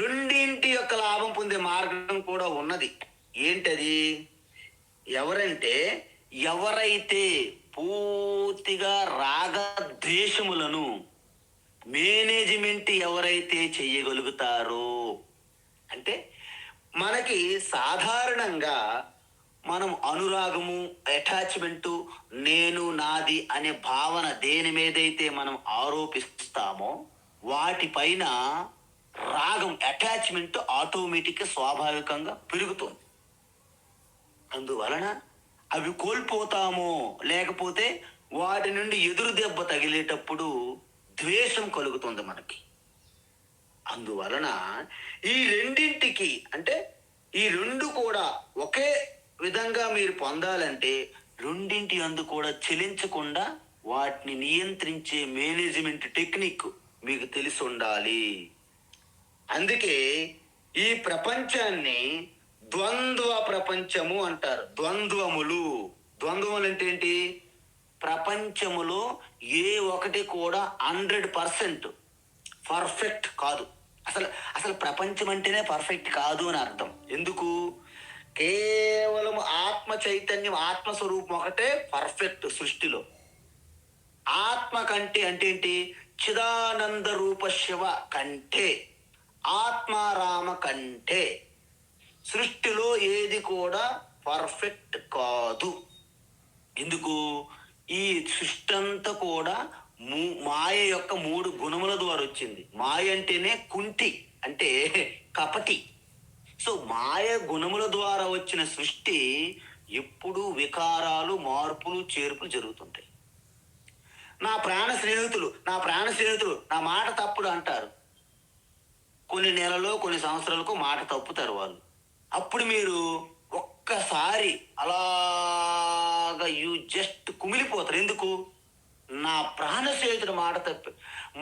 S1: రెండింటి యొక్క లాభం పొందే మార్గం కూడా ఉన్నది. ఏంటది? ఎవరైతే పూర్తిగా రాగద్వేషములను మేనేజ్మెంట్ ఎవరైతే చెయ్యగలుగుతారో, అంటే మనకి సాధారణంగా మనం అనురాగము, అటాచ్మెంటు, నేను నాది అనే భావన దేని మీదైతే మనం ఆరోపిస్తామో వాటిపైన రాగం, అటాచ్మెంట్ ఆటోమేటిక్గా స్వాభావికంగా పెరుగుతుంది. అందువలన అవి కోల్పోతామో, లేకపోతే వాటి నుండి ఎదురు దెబ్బ తగిలేటప్పుడు ద్వేషం కలుగుతుంది మనకి. అందువలన ఈ రెండింటికి, అంటే ఈ రెండు కూడా ఒకే విధంగా మీరు పొందాలంటే రెండింటి అందు కూడా చెలించకుండా వాటిని నియంత్రించే మేనేజ్మెంట్ టెక్నిక్ మీకు తెలిసి ఉండాలి. అందుకే ఈ ప్రపంచాన్ని ద్వంద్వ ప్రపంచము అంటారు. ద్వంద్వములు అంటే ఏంటి? ప్రపంచములో ఏ ఒకటి కూడా 100% పర్ఫెక్ట్ కాదు. అసలు ప్రపంచం అంటేనే పర్ఫెక్ట్ కాదు అని అర్థం. ఎందుకు? కేవలం ఆత్మ చైతన్యం, ఆత్మస్వరూపం ఒకటే పర్ఫెక్ట్ సృష్టిలో. ఆత్మ కంటే అంటే ఏంటి? చిదానంద రూప శివ కంటే, ఆత్మారామ కంటే సృష్టిలో ఏది కూడా పర్ఫెక్ట్ కాదు. ఎందుకు? ఈ సృష్టి అంతా కూడా మాయ యొక్క 3 గుణముల ద్వారా వచ్చింది. మాయ అంటేనే కుంటి, అంటే కపటి. సో మాయ గుణముల ద్వారా వచ్చిన సృష్టి ఎప్పుడూ వికారాలు, మార్పులు, చేర్పులు జరుగుతుంటాయి. నా ప్రాణ స్నేహితులు నా మాట తప్పుడు అంటారు. కొన్ని నెలలో, కొన్ని సంవత్సరాలకు మాట తప్పుతారు వాళ్ళు. అప్పుడు మీరు ఒక్కసారి అలాగా జస్ట్ కుమిలిపోతారు. ఎందుకు? నా ప్రాణ స్నేహితుడు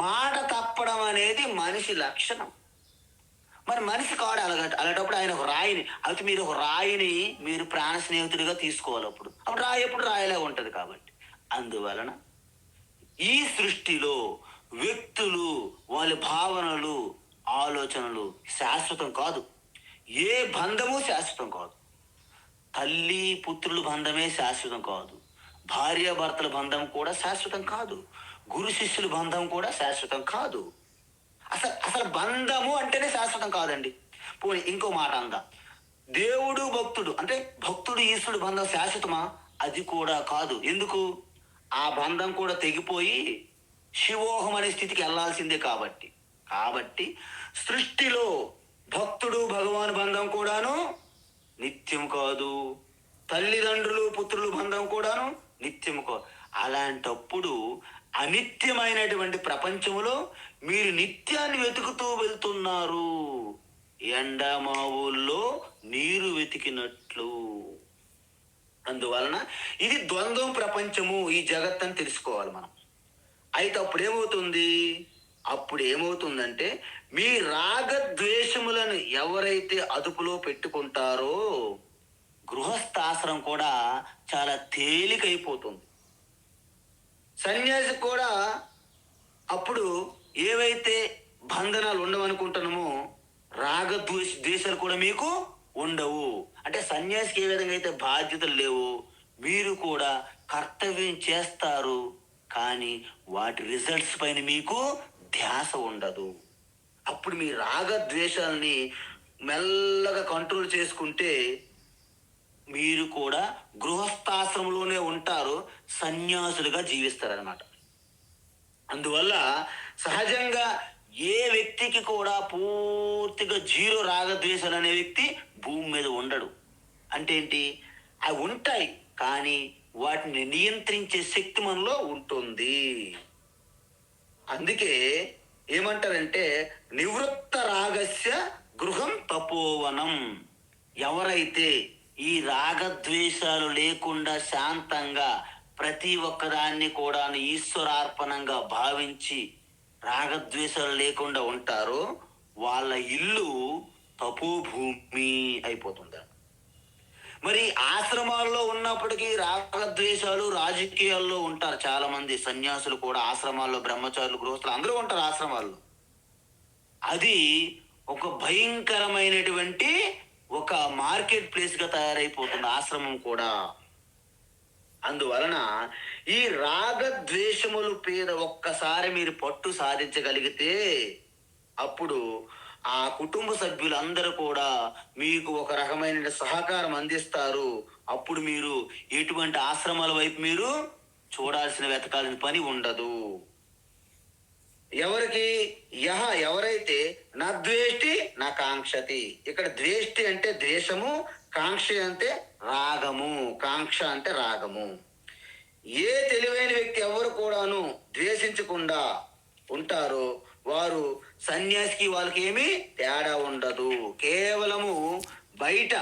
S1: మాట తప్పడం అనేది మనిషి లక్షణం. మరి మనిషి కాడు అలాంటప్పుడు ఆయన ఒక రాయిని, అయితే మీరు ఒక రాయిని మీరు ప్రాణ స్నేహితుడిగా తీసుకోవాలి. అప్పుడు రాయి ఎప్పుడు రాయిలా ఉంటుంది. కాబట్టి అందువలన ఈ సృష్టిలో వ్యక్తులు, వాళ్ళ భావనలు, ఆలోచనలు శాశ్వతం కాదు. ఏ బంధము శాశ్వతం కాదు. తల్లి పుత్రుల బంధమే శాశ్వతం కాదు. భార్యాభర్తల బంధం కూడా శాశ్వతం కాదు. గురు శిష్యుల బంధం కూడా శాశ్వతం కాదు. అసలు బంధము అంటేనే శాశ్వతం కాదండి. పోనీ ఇంకో మాట అందా, దేవుడు భక్తుడు, అంటే భక్తుడు ఈశ్వరుడు బంధం శాశ్వతమా? అది కూడా కాదు. ఎందుకు? ఆ బంధం కూడా తెగిపోయి శివోహం అనే స్థితికి వెళ్లాల్సిందే. కాబట్టి సృష్టిలో భక్తుడు భగవాన్ బంధం కూడాను నిత్యం కాదు. తల్లిదండ్రులు పుత్రులు బంధం కూడాను నిత్యం కాదు. అలాంటప్పుడు అనిత్యమైనటువంటి ప్రపంచంలో మీరు నిత్యాన్ని వెతుకుతూ వెళ్తున్నారు. ఎండమావుల్లో నీరు వెతికినట్లు. అందువలన ఇది ద్వంద్వం ప్రపంచము, ఈ జగత్తని తెలుసుకోవాలి మనం. అయితే అప్పుడు ఏమవుతుందంటే మీ రాగద్వేషములను ఎవరైతే అదుపులో పెట్టుకుంటారో గృహస్థాశ్రమం కూడా చాలా తేలికైపోతుంది. సన్యాసి కూడా అప్పుడు ఏవైతే బంధనాలు ఉండవనుకుంటున్నామో ద్వేషాలు కూడా మీకు ఉండవు. అంటే సన్యాసికి ఏ విధంగా అయితే బాధ్యతలు లేవు, మీరు కూడా కర్తవ్యం చేస్తారు, కానీ వాటి రిజల్ట్స్ పైన మీకు ధ్యాస ఉండదు. అప్పుడు మీ రాగద్వేషాలని మెల్లగా కంట్రోల్ చేసుకుంటే మీరు కూడా గృహస్థాశ్రమంలోనే ఉంటారు, సన్యాసులుగా జీవిస్తారనమాట. అందువల్ల సహజంగా ఏ వ్యక్తికి కూడా పూర్తిగా 0 రాగద్వేషాలు అనే వ్యక్తి భూమి మీద ఉండడు. అంటే ఏంటి? అవి ఉంటాయి, కానీ వాటిని నియంత్రించే శక్తి మనలో ఉంటుంది. అందుకే ఏమంటారంటే నివృత్త రాగస్య గృహం తపోవనం. ఎవరైతే ఈ రాగద్వేషాలు లేకుండా శాంతంగా ప్రతి ఒక్కదాన్ని కూడా ఈశ్వరార్పణంగా భావించి రాగద్వేషాలు లేకుండా ఉంటారో వాళ్ళ ఇల్లు తపోభూమి అయిపోతుంది. మరి ఆశ్రమాల్లో ఉన్నప్పటికీ రాగద్వేషాలు, రాజకీయాల్లో ఉంటారు చాలా మంది సన్యాసులు కూడా. ఆశ్రమాల్లో బ్రహ్మచారులు, గృహస్థులు అందరూ ఉంటారు ఆశ్రమాల్లో. అది ఒక భయంకరమైనటువంటి ఒక మార్కెట్ ప్లేస్ గా తయారైపోతుంది ఆశ్రమం కూడా. అందువలన ఈ రాగద్వేషములు మీద ఒక్కసారి మీరు పట్టు సాధించగలిగితే అప్పుడు ఆ కుటుంబ సభ్యులందరూ కూడా మీకు ఒక రకమైన సహకారం అందిస్తారు. అప్పుడు మీరు ఎటువంటి ఆశ్రమాల వైపు మీరు చూడాల్సిన వెతకాల్సిన పని ఉండదు. ఎవరికి ఎవరైతే నా ద్వేష్టి నా కాంక్షతి. ఇక్కడ ద్వేష్టి అంటే ద్వేషము, కాంక్ష అంటే రాగము. కాంక్ష అంటే రాగము. ఏ తెలివైన వ్యక్తి ఎవరు కూడాను ద్వేషించకుండా ఉంటారో వారు సన్యాసికి వాళ్ళకి ఏమీ తేడా ఉండదు. కేవలము బయట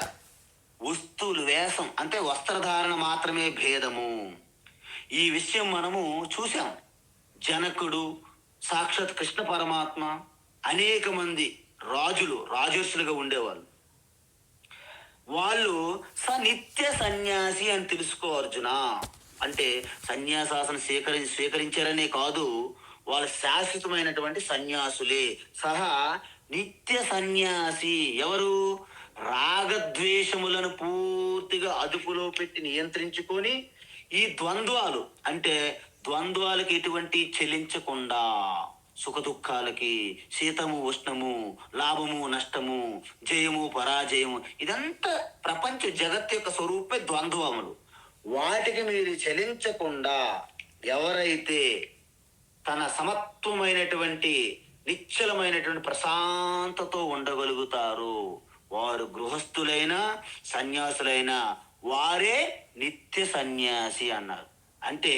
S1: వస్తువులు వేషం అంటే వస్త్రధారణ మాత్రమే భేదము. ఈ విషయం మనము చూసాం. జనకుడు, సాక్షాత్ కృష్ణ పరమాత్మ, అనేక మంది రాజర్షులుగా ఉండేవాళ్ళు. వాళ్ళు నిత్య సన్యాసి అని తెలుసుకో అర్జున. అంటే సన్యాసాసన స్వీకరించారనే కాదు, వాళ్ళు శాశ్వతమైనటువంటి సన్యాసులే. నిత్య సన్యాసి ఎవరు? రాగద్వేషములను పూర్తిగా అదుపులో పెట్టి నియంత్రించుకొని ఈ ద్వంద్వాలు అంటే ద్వంద్వాలకి ఎటువంటి చెలించకుండా, సుఖ దుఃఖాలకి, శీతము ఉష్ణము, లాభము నష్టము, జయము పరాజయము, ఇదంతా ప్రపంచ జగత్ యొక్క స్వరూపే ద్వంద్వములు. వాటికి మీరు చెలించకుండా ఎవరైతే తన సమత్వమైనటువంటి నిశ్చలమైనటువంటి ప్రశాంతతో ఉండగలుగుతారో వారు గృహస్థులైనా సన్యాసులైనా వారే నిత్య సన్యాసి అన్నారు. అంటే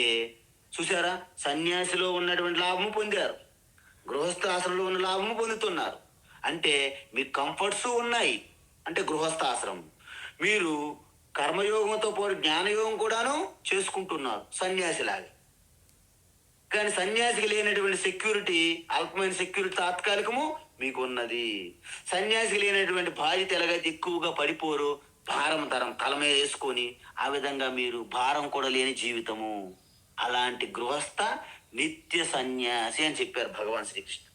S1: చూసారా, సన్యాసిలో ఉన్నటువంటి లాభము పొందారు, గృహస్థాశ్రమంలో ఉన్న లాభము పొందుతున్నారు. అంటే మీకు కంఫర్ట్స్ ఉన్నాయి అంటే గృహస్థాశ్రమం. మీరు కర్మయోగంతో పాటు జ్ఞానయోగం కూడాను చేసుకుంటున్నారు సన్యాసిలాగా. కానీ సన్యాసికి లేనటువంటి సెక్యూరిటీ, అల్పమైన సెక్యూరిటీ తాత్కాలికము మీకు ఉన్నది. సన్యాసికి లేనటువంటి బాధ్యత ఎలాగైతే ఎక్కువగా పడిపోరు, భారం తల మీద వేసుకొని, ఆ విధంగా మీరు భారం కూడా లేని జీవితము. అలాంటి గృహస్థ నిత్య సన్యాసి అని చెప్పారు భగవాన్ శ్రీకృష్ణ.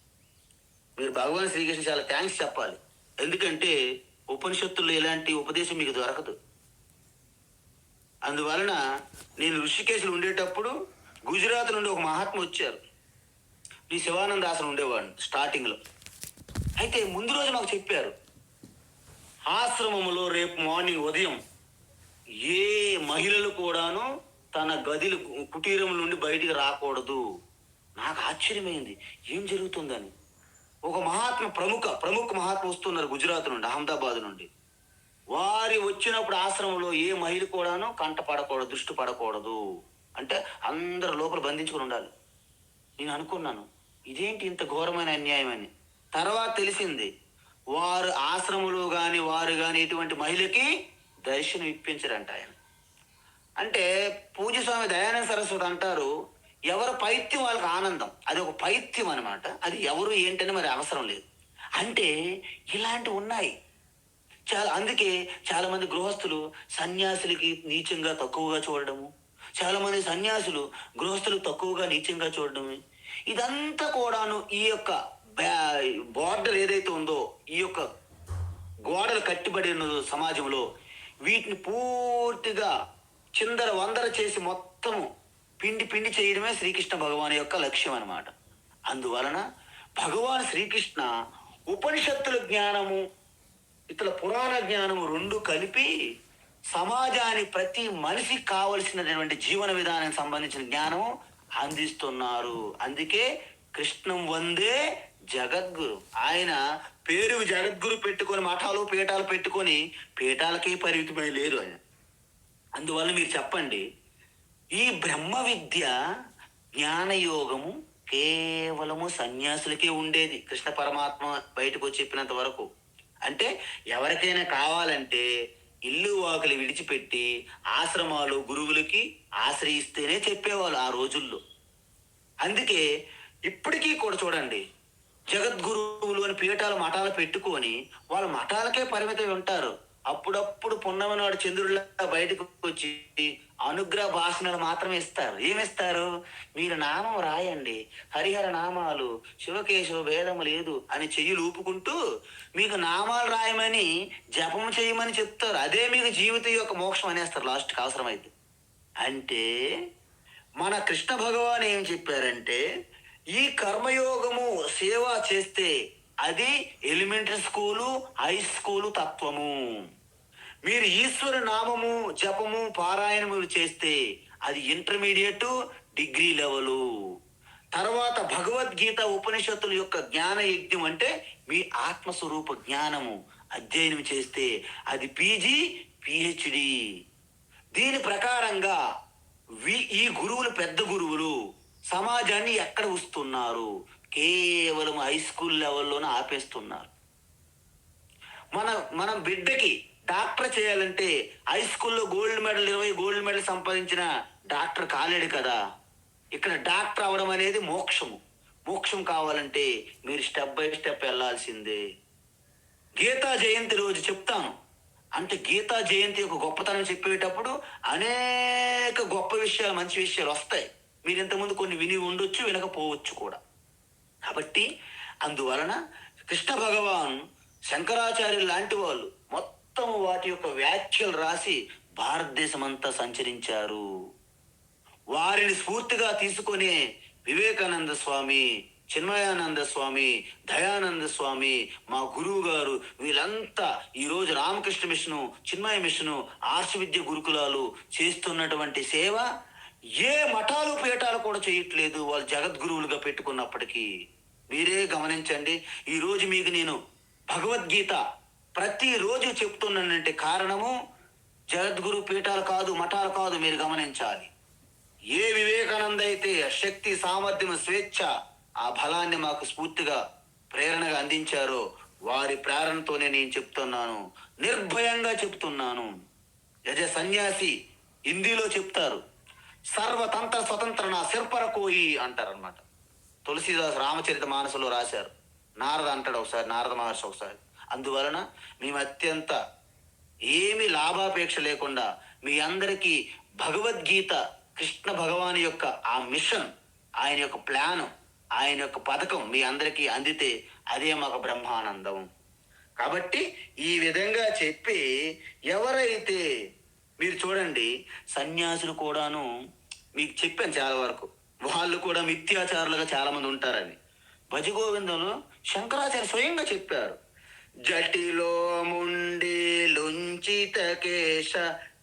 S1: మీరు భగవాన్ శ్రీకృష్ణ చాలా థ్యాంక్స్ చెప్పాలి. ఎందుకంటే ఉపనిషత్తుల్లో ఇలాంటి ఉపదేశం మీకు దొరకదు. అందువలన నేను ఋషికేశ్లో ఉండేటప్పుడు గుజరాత్ నుండి ఒక మహాత్మ వచ్చారు. ఈ శివానంద ఆశ్రమం ఉండేవాడిని స్టార్టింగ్లో. అయితే ముందు రోజు నాకు చెప్పారు, ఆశ్రమంలో రేపు మార్నింగ్ ఉదయం ఏ మహిళలు కూడాను తన గదిలో కుటీరం నుండి బయటికి రాకూడదు. నాకు ఆశ్చర్యమైంది, ఏం జరుగుతుందని. ఒక మహాత్మ ప్రముఖ మహాత్మ వస్తున్నారు గుజరాత్ నుండి, అహ్మదాబాద్ నుండి. వారి వచ్చినప్పుడు ఆశ్రమంలో ఏ మహిళ కూడాను కంట పడకూడదు, దృష్టి పడకూడదు. అంటే అందరు లోపల బంధించుకుని ఉండాలి. నేను అనుకున్నాను, ఇదేంటి ఇంత ఘోరమైన అన్యాయం అని. తర్వాత తెలిసింది, వారు ఆశ్రమంలో కానీ వారు కానీ ఎటువంటి మహిళకి దర్శనం ఇప్పించరంట ఆయన. అంటే పూజ్య స్వామి దయానంద సరస్వతి అంటారు, ఎవరు పైత్యం వాళ్ళకి ఆనందం. అది ఒక పైత్యం అనమాట. అది ఎవరు ఏంటని మరి అవసరం లేదు. అంటే ఇలాంటివి ఉన్నాయి అందుకే చాలా మంది గృహస్థులు సన్యాసులకి నీచంగా తక్కువగా చూడడము, చాలా మంది సన్యాసులు గృహస్థులు తక్కువగా నీచంగా చూడడము, ఇదంతా కూడాను ఈ యొక్క బోర్డర్ ఏదైతే ఉందో, ఈ యొక్క గోడలు కట్టిబడి ఉన్న సమాజంలో వీటిని పూర్తిగా చిందర వందర చేసి మొత్తము పిండి చేయడమే శ్రీకృష్ణ భగవాన్ యొక్క లక్ష్యం అన్నమాట. అందువలన భగవాన్ శ్రీకృష్ణ ఉపనిషత్తుల జ్ఞానము, ఇతర పురాణ జ్ఞానము రెండు కలిపి సమాజానికి ప్రతి మనిషికి కావలసినటువంటి జీవన విధానానికి సంబంధించిన జ్ఞానము అందిస్తున్నారు. అందుకే కృష్ణం వందే జగద్గురు. ఆయన పేరు జగద్గురు పెట్టుకొని మఠాలు పీఠాలు పెట్టుకొని పీఠాలకే పరిమితమై లేరు ఆయన. అందువల్ల మీరు చెప్పండి, ఈ బ్రహ్మ విద్య జ్ఞానయోగము కేవలము సన్యాసులకే ఉండేది కృష్ణ పరమాత్మ బయటకు వచ్చి చెప్పినంత వరకు. అంటే ఎవరికైనా కావాలంటే ఇల్లు వాకిలి విడిచిపెట్టి ఆశ్రమాలు గురువులకి ఆశ్రయిస్తేనే చెప్పేవాళ్ళు ఆ రోజుల్లో. అందుకే ఇప్పటికీ కూడా చూడండి, జగద్గురువులు అని పీఠాలు మఠాలు పెట్టుకొని వాళ్ళ మఠాలకే పరిమితం ఉంటారు. అప్పుడప్పుడు పున్నమి నాడు చంద్రుడిలా బయటకు వచ్చి అనుగ్రహ భాషణలు మాత్రమే ఇస్తారు. ఏమిస్తారు? మీరు నామం రాయండి, హరిహర నామాలు, శివకేశవ భేదము లేదు అని చెయ్యిలు ఊపుకుంటూ మీకు నామాలు రాయమని జపం చేయమని చెప్తారు. అదే మీకు జీవితం యొక్క మోక్షం అనేస్తారు లాస్ట్కి అవసరమైతే. అంటే మన కృష్ణ భగవాన్ ఏం చెప్పారంటే, ఈ కర్మయోగము సేవ చేస్తే అది ఎలిమెంటరీ స్కూలు, హై స్కూలు తత్వము. మీరు ఈశ్వర నామము జపము పారాయణము చేస్తే అది ఇంటర్మీడియట్ డిగ్రీ లెవెలు. తర్వాత భగవద్గీత ఉపనిషత్తుల యొక్క జ్ఞాన యజ్ఞం అంటే మీ ఆత్మస్వరూప జ్ఞానము అధ్యయనం చేస్తే అది పీజీ పిహెచ్డి. దీని ప్రకారంగా ఈ గురువులు పెద్ద గురువులు సమాజాన్ని ఎక్కడ వస్తున్నారు? కేవలం హై స్కూల్ లెవెల్లోనే ఆపేస్తున్నారు. మనం బిడ్డకి డాక్టర్ చేయాలంటే హై స్కూల్లో గోల్డ్ మెడల్ 20 గోల్డ్ మెడల్ సంపాదించిన డాక్టర్ కాలేడు కదా. ఇక్కడ డాక్టర్ అవడం అనేది మోక్షం కావాలంటే మీరు స్టెప్ బై స్టెప్ వెళ్ళాల్సిందే. గీతా జయంతి రోజు చెప్తాను. అంటే గీతా జయంతి యొక్క గొప్పతనం చెప్పేటప్పుడు అనేక గొప్ప విషయాలు, మంచి విషయాలు వస్తాయి. మీరు ఇంతకుముందు కొన్ని విని ఉండొచ్చు, వినకపోవచ్చు కూడా. కాబట్టి అందువలన కృష్ణ భగవాన్, శంకరాచార్యులు లాంటి వాళ్ళు మొత్తం వాటి యొక్క వ్యాఖ్యలు రాసి భారతదేశం అంతా సంచరించారు. వారిని స్ఫూర్తిగా తీసుకునే వివేకానంద స్వామి, చిన్మయానంద స్వామి, దయానంద స్వామి, మా గురువు గారు, వీళ్ళంతా ఈరోజు రామకృష్ణ మిషను, చిన్మయ మిషను, ఆర్ష విద్య గురుకులాలు చేస్తున్నటువంటి సేవ ఏ మఠాలు పీఠాలు కూడా చేయట్లేదు, వాళ్ళు జగద్గురువులుగా పెట్టుకున్నప్పటికీ. మీరే గమనించండి. ఈరోజు మీకు నేను భగవద్గీత ప్రతిరోజు చెప్తున్నానంటే కారణము జగద్గురు పీఠాలు కాదు, మఠాలు కాదు. మీరు గమనించాలి. ఏ వివేకానంద అయితే శక్తి, సామర్థ్యం, స్వేచ్ఛ ఆ బలాన్ని మాకు స్ఫూర్తిగా ప్రేరణగా అందించారో వారి ప్రేరణతోనే నేను చెప్తున్నాను, నిర్భయంగా చెప్తున్నాను. యజ సన్యాసి హిందీలో చెప్తారు, సర్వతంత్ర స్వతంత్ర నా సిర్పర కోయి అంటారనమాట. తులసీదాస్ రామచరిత మానసలో రాశారు. నారద అంటాడు ఒకసారి, నారద మహర్షి ఒకసారి. అందువలన మేము అత్యంత ఏమి లాభాపేక్ష లేకుండా మీ అందరికీ భగవద్గీత, కృష్ణ భగవాన్ యొక్క ఆ మిషన్, ఆయన యొక్క ప్లాను, ఆయన యొక్క పథకం మీ అందరికీ అందితే అదే మాకు బ్రహ్మానందం. కాబట్టి ఈ విధంగా చెప్పి ఎవరైతే మీరు చూడండి, సన్యాసులు కూడాను మీకు చెప్పాను చాలా వరకు, వాళ్ళు కూడా మిథ్యాచారులుగా చాలా మంది ఉంటారని. భజగోవిందంలో శంకరాచార్య స్వయంగా చెప్పారు. జటిలో ముండి లుంచిత కేశ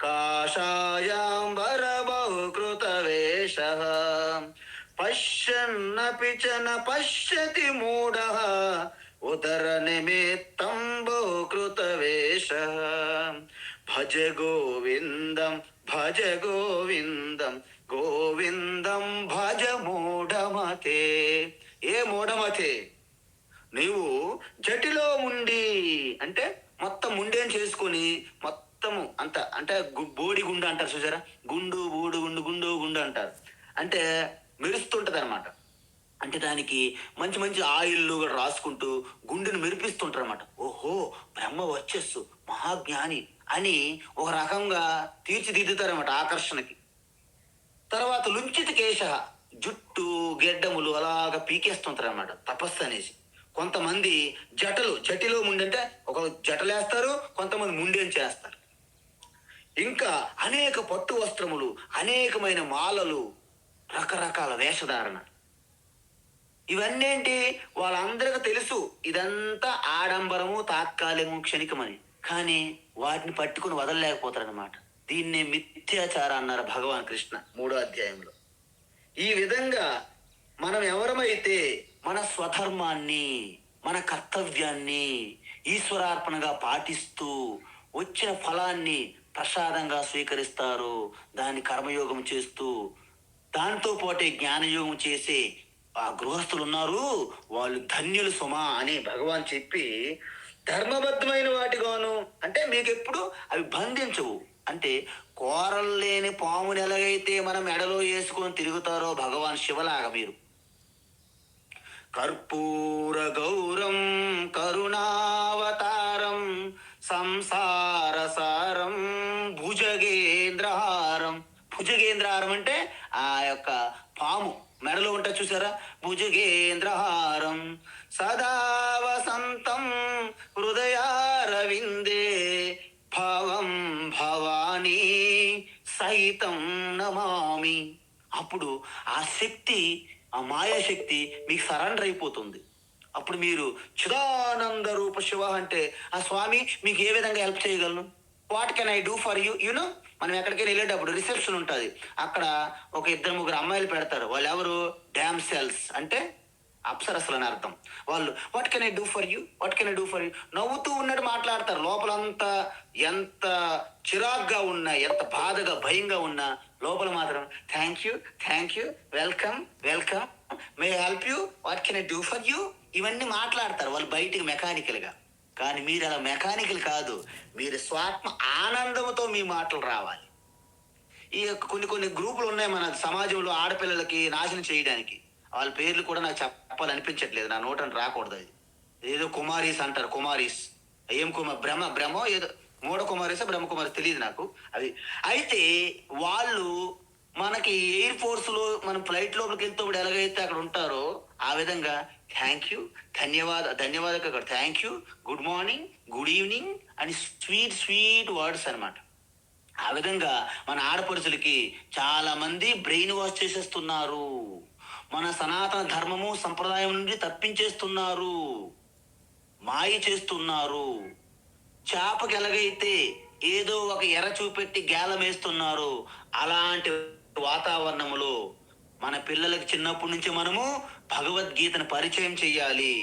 S1: కాషాయాంబర బహుకృత వేష పశ్యన్నపి చ న పశ్యతి మూఢః ఉదర నిమిత్తం బహుకృత వేష భజ గోవిందం భజ గోవిందం గోవిందం భజ మూఢమతే. ఏ మూఢమతే? నీవు జటిలో ఉండి అంటే మొత్తం ముండేం చేసుకొని మొత్తము అంత అంటే బోడి గుండు అంటారు చూసారా, గుండు బూడు గుండు గుండు గుండు అంటారు. అంటే మెరుస్తుంటది అనమాట. అంటే దానికి మంచి మంచి ఆయిల్లు కూడా రాసుకుంటూ గుండెను మెరిపిస్తుంటారు అనమాట. ఓహో బ్రహ్మ వచ్చేస్సు, మహాజ్ఞాని అని ఒక రకంగా తీర్చిదిద్దుతారన్నమాట ఆకర్షణకి. తర్వాత లుంచిత కేశ, జుట్టు గెడ్డములు అలాగా పీకేస్తుంటారు అనమాట తపస్సు అనేసి. కొంతమంది జటిలో ముండంటే ఒక జటలేస్తారు, కొంతమంది ముండేం చేస్తారు. ఇంకా అనేక పట్టు వస్త్రములు, అనేకమైన మాలలు, రకరకాల వేషధారణ. ఇవన్నీ ఏంటి? వాళ్ళందరికీ తెలుసు ఇదంతా ఆడంబరము, తాత్కాలికము, క్షణికమని. కానీ వాటిని పట్టుకుని వదలలేకపోతారనమాట. దీన్నే మిథ్యాచార అన్నారు భగవాన్ కృష్ణ 3వ అధ్యాయంలో. ఈ విధంగా మనం ఎవరమైతే మన స్వధర్మాన్ని, మన కర్తవ్యాన్ని ఈశ్వరార్పణగా పాటిస్తూ వచ్చిన ఫలాన్ని ప్రసాదంగా స్వీకరిస్తారు, దాన్ని కర్మయోగం చేస్తూ దాంతో పాటే జ్ఞానయోగం చేసే ఆ గృహస్థులు ఉన్నారు, వాళ్ళు ధన్యులు సుమా అని భగవాన్ చెప్పి, ధర్మబద్ధమైన వాటిగాను అంటే మీకు ఎప్పుడు అవి బంధించవు. అంటే కోరలు లేని పాముని ఎలాగైతే మనం మెడలో వేసుకొని తిరుగుతారో భగవాన్ శివలాగా మీరు. కర్పూర గౌరం కరుణావతారం సంసార సారం భుజగేంద్రహారం. భుజగేంద్రహారం అంటే ఆ యొక్క పాము మెడలో ఉంటా చూసారా, భుజగేంద్రహారం సదా వసంతం హృదయారవిందే భవం భవానీ సహితం నమ అప్పుడు ఆ శక్తి, ఆ మాయాశక్తి మీకు సరెండర్ అయిపోతుంది. అప్పుడు మీరు చిదానంద రూప శివ అంటే, ఆ స్వామి మీకు ఏ విధంగా హెల్ప్ చేయగలను, what can I do for you you know. మనం ఎక్కడికైనా వెళ్ళేటప్పుడు రిసెప్షన్ ఉంటుంది, అక్కడ ఒక ఇద్దరు ముగ్గురు అమ్మాయిలు పెడతారు. వాళ్ళు ఎవరు? డ్యామ్ సెల్స్ అంటే అప్సరసలు అని అర్థం. వాళ్ళు what can I do for you, what can I do for you నవ్వుతూ ఉన్నట్టు మాట్లాడతారు. లోపలంతా ఎంత చిరాగ్గా ఉన్నా, ఎంత బాధగా భయంగా ఉన్నా, లోపల మాత్రం thank you, welcome welcome, may help you, what can I do for you, ఇవన్నీ మాట్లాడతారు వాళ్ళు బయటికి మెకానికల్గా. కానీ మీరు అలా మెకానికల్ కాదు, మీరు స్వాత్మ ఆనందంతో మీ మాటలు రావాలి. ఈ కొన్ని గ్రూపులు ఉన్నాయి మన సమాజంలో ఆడపిల్లలకి నాశనం చేయడానికి. వాళ్ళ పేర్లు కూడా నాకు చెప్పాలనిపించట్లేదు, నా నోటని రాకూడదు. అది ఏదో కుమారీస్ అంటారు, కుమారీస్ ఏం బ్రహ్మో ఏదో మూఢ కుమారీసా బ్రహ్మకుమారి తెలియదు నాకు. అవి అయితే వాళ్ళు మనకి ఎయిర్ ఫోర్స్లో మనం ఫ్లైట్ లోపలికి వెళ్తేప్పుడు ఎలాగైతే అక్కడ ఉంటారో ఆ విధంగా ధన్యవాదాలు అక్కడ thank you, good morning, good evening అని స్వీట్ వర్డ్స్ అనమాట. ఆ విధంగా మన ఆడపడుచులకి చాలా మంది బ్రెయిన్ వాష్ చేసేస్తున్నారు. మన సనాతన ధర్మము సంప్రదాయం నుండి తప్పించేస్తున్నారు, మాయ చేస్తున్నారు. చేపకి ఎలాగైతే ఏదో ఒక ఎర చూపెట్టి గేలం వేస్తున్నారు, అలాంటి వాతావరణంలో మన పిల్లలకి చిన్నప్పటి నుంచి మనము భగవద్గీతను పరిచయం చెయ్యాలి.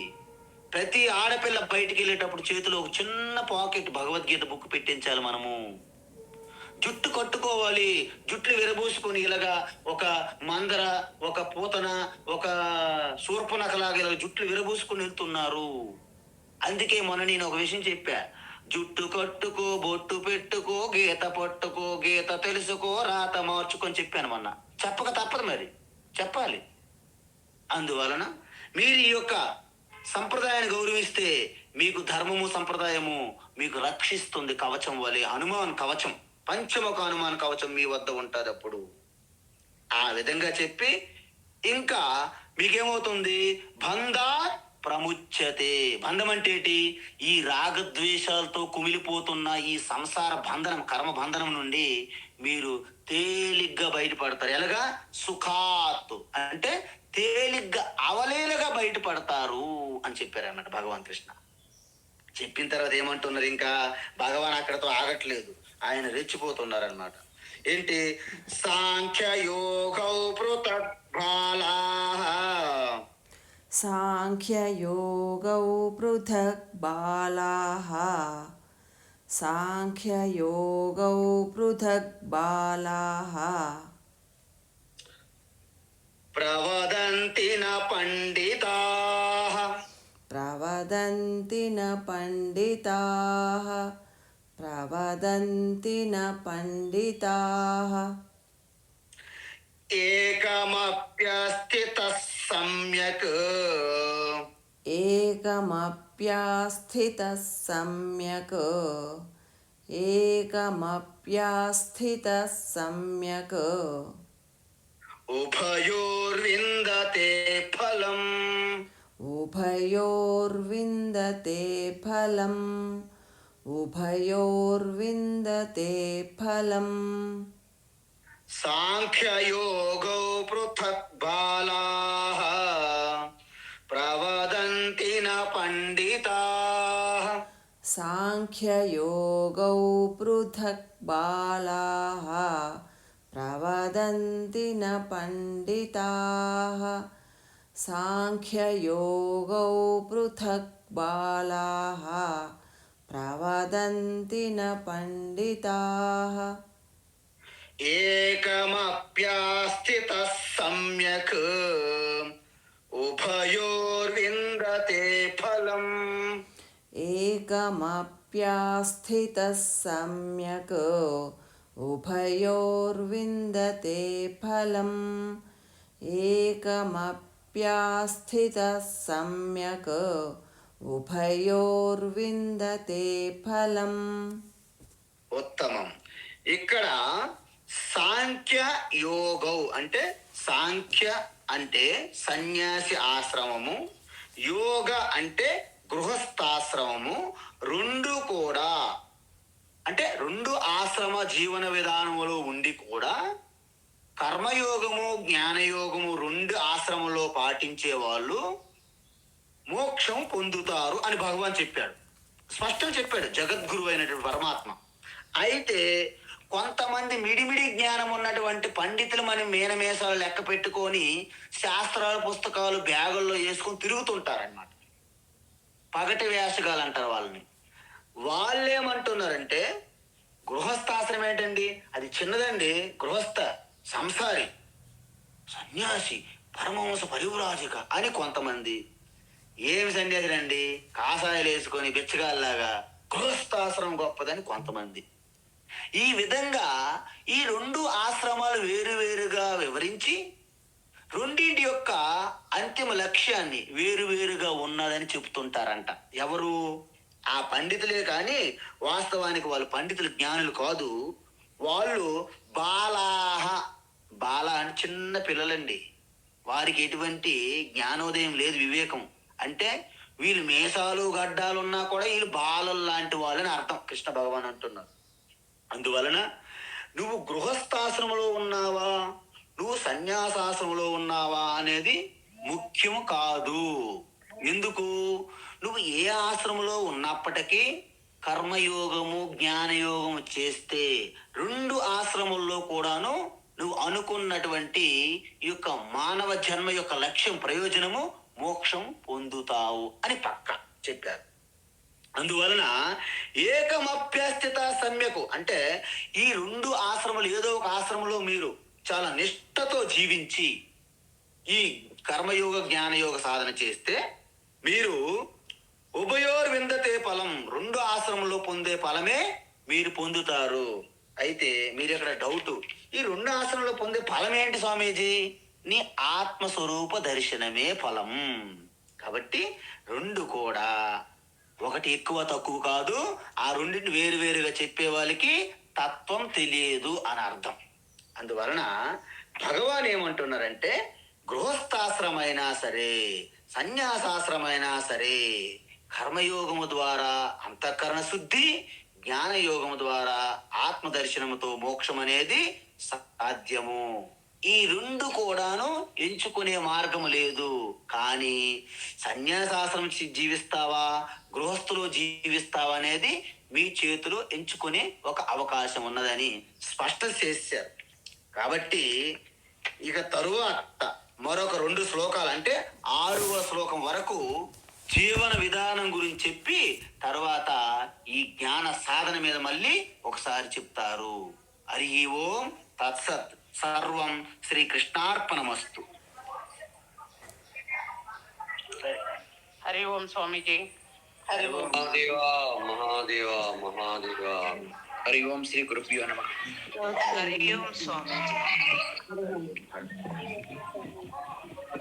S1: ప్రతి ఆడపిల్ల బయటికి వెళ్ళేటప్పుడు చేతిలో ఒక చిన్న పాకెట్ భగవద్గీత బుక్ పెట్టించాలి. మనము జుట్టు కట్టుకోవాలి, జుట్లు విరబూసుకొని ఇలాగా ఒక మందర, ఒక పూతన, ఒక శూర్పణఖలాగా ఇలా జుట్లు విరబూసుకొని వెళ్తున్నారు. అందుకే మొన్న నేను ఒక విషయం చెప్పా, జుట్టు కట్టుకో, బొట్టు పెట్టుకో, గీత పట్టుకో, గీత తెలుసుకో, రాత మార్చుకొని చెప్పాను మొన్న. చెప్పక తప్పదు, మరి చెప్పాలి. అందువలన మీరు ఈ యొక్క సంప్రదాయాన్ని గౌరవిస్తే మీకు ధర్మము సంప్రదాయము మీకు రక్షిస్తుంది. కవచం వలె హనుమాన్ కవచం, పంచముఖ హనుమాన్ కవచం మీ వద్ద ఉంటుంది. అప్పుడు ఆ విధంగా చెప్పి ఇంకా మీకేమవుతుంది, బంధా ప్రముచ్యతే. బంధం అంటే ఏంటి? ఈ రాగద్వేషాలతో కుమిలిపోతున్న ఈ సంసార బంధనం, కర్మ బంధనం నుండి మీరు తేలిగ్గా బయటపడతారు. ఎలాగా? సుఖాత్ అంటే తేలిగ్గా అవలేలుగా బయటపడతారు అని చెప్పారు అన్నమాట భగవాన్ కృష్ణ. చెప్పిన తర్వాత ఏమంటున్నారు, ఇంకా భగవాన్ అక్కడతో ఆగట్లేదు, ఆయన రెచ్చిపోతున్నారు అనమాట. ఏంటి? సాంఖ్యయోగౌ పృథగ్బాలాః,
S2: సాంఖ్యయోగౌ పృథగ్బాలాః, సాంఖ్యయోగౌ పృథగ్బాలాః,
S1: ప్రవదంతి న పండితాః,
S2: ప్రవదంతి న పండితాః, ప్రవదంతి న పండితాః,
S1: ఏకమప్యస్థితః సమ్యక్,
S2: ఏకమప్యాస్థితః సమ్యక్, ఏకమప్యాస్థితః సమ్యక్,
S1: ఉభయోర్విందతే ఫలం,
S2: ఉభయోర్విందతే ఫలం, ఉభయోర్విందతే ఫలం,
S1: సాంఖ్యయోగౌ పృథగ్బాలాః, ప్రవదంతి న పండితాః,
S2: సాంఖ్యయోగౌ పృథగ్బాలాః, ప్రవదంతి న పండితాః, సాంఖ్యయోగౌ పృథగ్బాలాః, ప్రవదంతి న పండితాః,
S1: ఏకమప్యస్థితః సమ్యక్, ఉభయోర్విందతే ఫలం,
S2: ఏకమప్యాస్థితః సమ్యక్, ఉభయోర్విందతే ఫలం, ఏకమప్యాస్థితః సమ్యక్, ఉభయోర్విందతే ఫలం.
S1: ఉత్తమం. ఇక్కడ సాంఖ్య యోగౌ అంటే, సాంఖ్య అంటే సన్యాసి ఆశ్రమము, యోగ అంటే గృహస్థాశ్రమము, రెండు కూడా అంటే రెండు ఆశ్రమ జీవన విధానంలో ఉండి కూడా కర్మయోగము జ్ఞానయోగము రెండు ఆశ్రమంలో పాటించే వాళ్ళు మోక్షం పొందుతారు అని భగవాన్ చెప్పాడు. స్పష్టం చెప్పాడు జగద్గురు అయినటువంటి పరమాత్మ. అయితే కొంతమంది మిడిమిడి జ్ఞానం ఉన్నటువంటి పండితులు మనం మేనమేసాలు లెక్క పెట్టుకొని శాస్త్రాల పుస్తకాలు బ్యాగుల్లో వేసుకొని తిరుగుతుంటారన్నమాట. పగటి వేషగాలు అంటారు వాళ్ళని. వాళ్ళేమంటున్నారంటే గృహస్థాశ్రమం ఏంటండి, అది చిన్నదండి. గృహస్థ సంసారి సన్యాసి పరమహంస పరివ్రాజిక అని కొంతమంది. ఏమి సన్యాసులండి, కాషాయాలు వేసుకొని బిచ్చగాల్లాగా. గృహస్థాశ్రమం గొప్పదని కొంతమంది. ఈ విధంగా ఈ రెండు ఆశ్రమాలు వేరువేరుగా వివరించి రెండింటి యొక్క అంతిమ లక్ష్యాన్ని వేరువేరుగా ఉన్నదని చెప్తుంటారంట. ఎవరు? ఆ పండితులే. కానీ వాస్తవానికి వాళ్ళు పండితులు, జ్ఞానులు కాదు. వాళ్ళు బాలాహ. బాల అంటే చిన్న పిల్లలండి. వారికి ఎటువంటి జ్ఞానోదయం లేదు, వివేకం. అంటే వీళ్ళు మీసాలు గడ్డాలు ఉన్నా కూడా వీళ్ళు బాలలు లాంటి వాళ్ళని అర్థం కృష్ణ భగవాన్ అంటున్నారు. అందువలన నువ్వు గృహస్థాశ్రమంలో ఉన్నావా, నువ్వు సన్యాసాశ్రమంలో ఉన్నావా అనేది ముఖ్యము కాదు. ఎందుకు? నువ్వు ఏ ఆశ్రమంలో ఉన్నప్పటికీ కర్మయోగము జ్ఞానయోగము చేస్తే రెండు ఆశ్రమంలో కూడాను నువ్వు అనుకున్నటువంటి ఈ యొక్క మానవ జన్మ యొక్క లక్ష్యం, ప్రయోజనము మోక్షం పొందుతావు అని పక్క చెప్పారు. అందువలన ఏకమప్యస్థిత సమ్యకు అంటే ఈ రెండు ఆశ్రమాలు ఏదో ఒక ఆశ్రమంలో మీరు చాలా నిష్ఠతో జీవించి ఈ కర్మయోగ జ్ఞానయోగ సాధన చేస్తే మీరు ఉభయోర్ విందతే ఫలం, రెండు ఆశ్రమంలో పొందే ఫలమే మీరు పొందుతారు. అయితే మీరు ఇక్కడ డౌట్, ఈ రెండు ఆశ్రమంలో పొందే ఫలం ఏంటి స్వామీజీ? నీ ఆత్మస్వరూప దర్శనమే ఫలం. కాబట్టి రెండు కూడా ఒకటి ఎక్కువ తక్కువ కాదు. ఆ రెండింటిని వేరువేరుగా చెప్పే వాళ్ళకి తత్వం తెలియదు అని అర్థం. అందువలన భగవాన్ ఏమంటున్నారంటే గృహస్థాశ్రమైనా సరే సన్యాసాశ్రమైనా సరే కర్మయోగము ద్వారా అంతఃకరణ శుద్ధి, జ్ఞానయోగము ద్వారా ఆత్మదర్శనముతో మోక్షం అనేది సాధ్యము. ఈ రెండు కూడాను ఎంచుకునే మార్గము లేదు. కానీ సన్యాసాశ్రమం జీవిస్తావా, గృహస్థులో జీవిస్తావా అనేది మీ చేతిలో ఎంచుకునే ఒక అవకాశం ఉన్నదని స్పష్టం చేశారు. కాబట్టి ఇక తరువాత మరొక 2 శ్లోకాలు అంటే 6వ శ్లోకం వరకు జీవన విధానం గురించి చెప్పి తర్వాత ఈ జ్ఞాన సాధన మీద మళ్ళీ ఒకసారి చెప్తారు. హరి ఓం తత్సత్. సర్వం శ్రీకృష్ణార్పణమస్తు.
S3: హరి ఓం స్వామీజీ.
S1: హరి ఓం
S4: మహాదేవా మహాదేవా మహాదేవా.
S1: హరి ఓం శ్రీ గురుభ్యో నమః.
S3: హరి ఓం స్వామీజీ.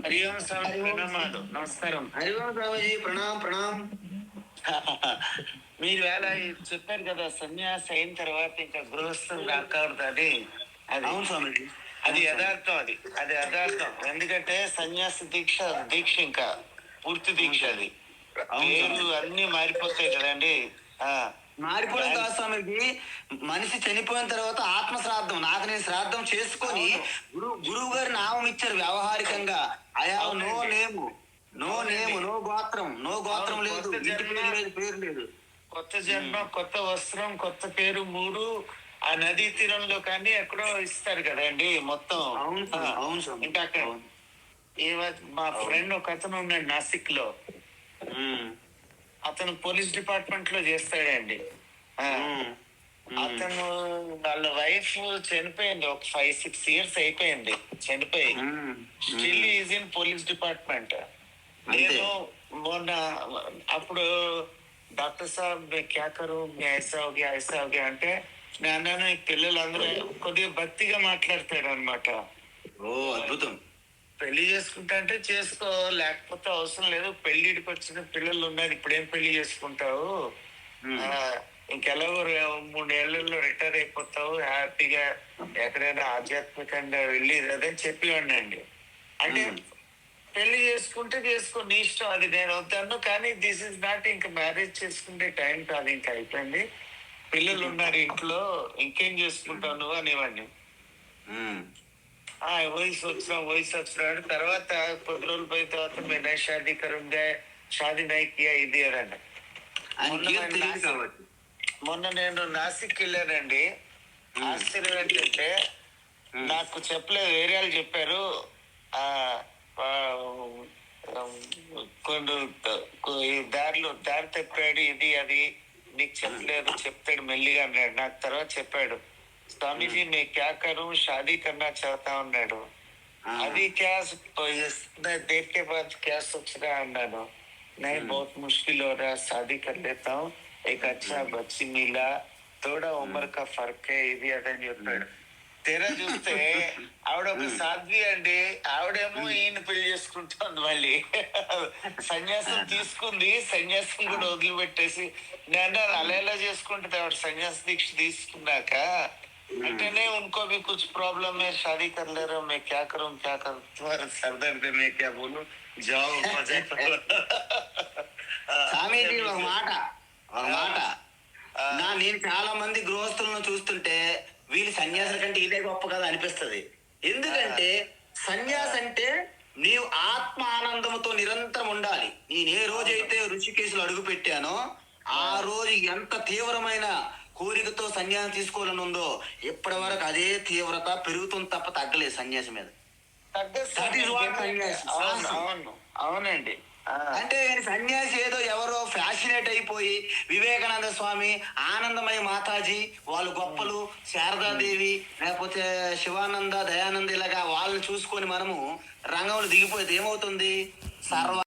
S5: హరి ఓం స్వామి, ప్రణామాలు, నమస్కారం.
S1: హరి ఓం స్వామీజీ, ప్రణాం ప్రణాం.
S5: మీరు వేళ చెప్పారు కదా, సన్యాసి అయిన తర్వాత ఇంకా గృహస్థులు రాకూడదు. అది
S1: అవును స్వామీజీ,
S5: అది యథార్థం. అది యథార్థం. ఎందుకంటే సన్యాసి దీక్ష ఇంకా పూర్తి దీక్ష. అది పేర్లు అన్ని మారిపోతాయి కదండి.
S1: మారిపోవడం కాదు స్వామికి. మనిషి చనిపోయిన తర్వాత ఆత్మ శ్రాద్ధం, నాకు నేను శ్రాద్ధం చేసుకొని గురువు గారి నామం ఇచ్చారు వ్యవహారికంగా. I have no name, no గోత్రం లేదు, పేరు లేదు.
S5: కొత్త జన్మ, కొత్త వస్త్రం, కొత్త పేరు, 3 ఆ నదీ తీరంలో కానీ ఎక్కడో ఇస్తారు కదండి మొత్తం.
S1: అవును
S5: ఇంకా అక్కడ మా ఫ్రెండ్ ఒక అతను ఉన్నాడు నాసిక్ లో. అతను పోలీస్ డిపార్ట్మెంట్ లో చేస్తాడండి. అతను వాళ్ళ వైఫ్ చనిపోయింది, ఒక 5-6 years అయిపోయింది చనిపోయి. Still is in police department. నేను మొన్న అప్పుడు డాక్టర్ సాబ్ క్యా కరు, ఐసా హోగి అంటే నేను అన్నాను, ఈ పిల్లలందరూ కొద్దిగా భక్తిగా మాట్లాడతాడు అనమాట.
S1: ఓ అద్భుతం.
S5: పెళ్లి చేసుకుంటా అంటే చేసుకో, లేకపోతే అవసరం లేదు. పెళ్లిడికి వచ్చిన పిల్లలు ఉన్నారు, ఇప్పుడేం పెళ్లి చేసుకుంటావు, ఇంకెలాగో 3 ఏళ్లలో రిటైర్ అయిపోతావు, హ్యాపీగా ఎక్కడైనా ఆధ్యాత్మికంగా వెళ్ళి అదని చెప్పేవాడిని అండి. అంటే పెళ్లి చేసుకుంటే చేసుకో, నీ ఇష్టం, అది నేను వద్దాను. కానీ దిస్ ఇస్ నాట్, ఇంకా మ్యారేజ్ చేసుకుంటే టైం కాదు, ఇంకా అయిపోయింది, పిల్లలు ఉన్నారు ఇంట్లో, ఇంకేం చేసుకుంటావు నువ్వు అనేవాడిని. వయసు వచ్చినాడు. తర్వాత కొద్ది రోజులు పోయిన తర్వాత మేము షాదీ కరుంగా షాదీ నైకియా ఇది అనండి. మొన్న నేను నాసిక్ వెళ్ళానండి. ఆశ్చర్యం ఏంటంటే నాకు చెప్పలేదు, వేరే వాళ్ళు చెప్పారు. కొన్ని దారి తప్పాడు, ఇది అది నీకు చెప్పలేదు, చెప్తాడు మెల్లిగా అన్నాడు. నాకు తర్వాత చెప్పాడు, స్వామీజీ మే క్యా కరూ, షాదీ కన్నా చాహతా అన్నాడు. అది క్యా దేర్ కే బాద్ క్యా సోచ్ రహా అన్నాను. नहीं बहुत मुश्किल हो रहा है, शादी कर लेता हूँ, एक अच्छा बच्ची मिला, थोड़ा उम्र का फर्क है, ఇది అదని చెప్పాడు. తెర చూస్తే ఆవిడ ఒక సాధ్వి అండి. ఆవిడేమో ఈయన పెళ్లి చేసుకుంటుంది. మళ్ళీ సన్యాసం తీసుకుంది, సన్యాసం కూడా వదిలిపెట్టేసి నేను అలా ఎలా చేసుకుంటుంది ఆవిడ సన్యాస దీక్ష తీసుకున్నాక. అంటేనే उनको भी कुछ प्रॉब्लम है, शादी कर ले रहा हूँ, मैं क्या करूँ तुम्हारा सरदर्द मैं क्या बोलूं, जाओ मजा करो.
S1: స్వామీజీ ఒక మాట నేను చాలా మంది గృహస్థులను చూస్తుంటే వీళ్ళు సన్యాసుల కంటే ఇదే గొప్ప కదా అనిపిస్తుంది. ఎందుకంటే సన్యాసి అంటే నీవు ఆత్మ ఆనందముతో నిరంతరం ఉండాలి. నేను ఏ రోజైతే ఋషికేశులు అడుగు పెట్టానో ఆ రోజు ఎంత తీవ్రమైన కోరికతో సన్యాసం తీసుకోవాలని ఉందో ఇప్పటి వరకు అదే తీవ్రత పెరుగుతుంది తప్ప తగ్గలేదు సన్యాసి మీద.
S5: అవునండి.
S1: అంటే సన్యాసి ఏదో ఎవరో ఫ్యాసినేట్ అయిపోయి వివేకానంద స్వామి, ఆనందమయ మాతాజీ వాళ్ళు గొప్పలు, శారదాదేవి లేకపోతే శివానంద, దయానంద ఇలాగా వాళ్ళని చూసుకొని మనము రంగంలో దిగిపోతే ఏమవుతుంది? సర్వ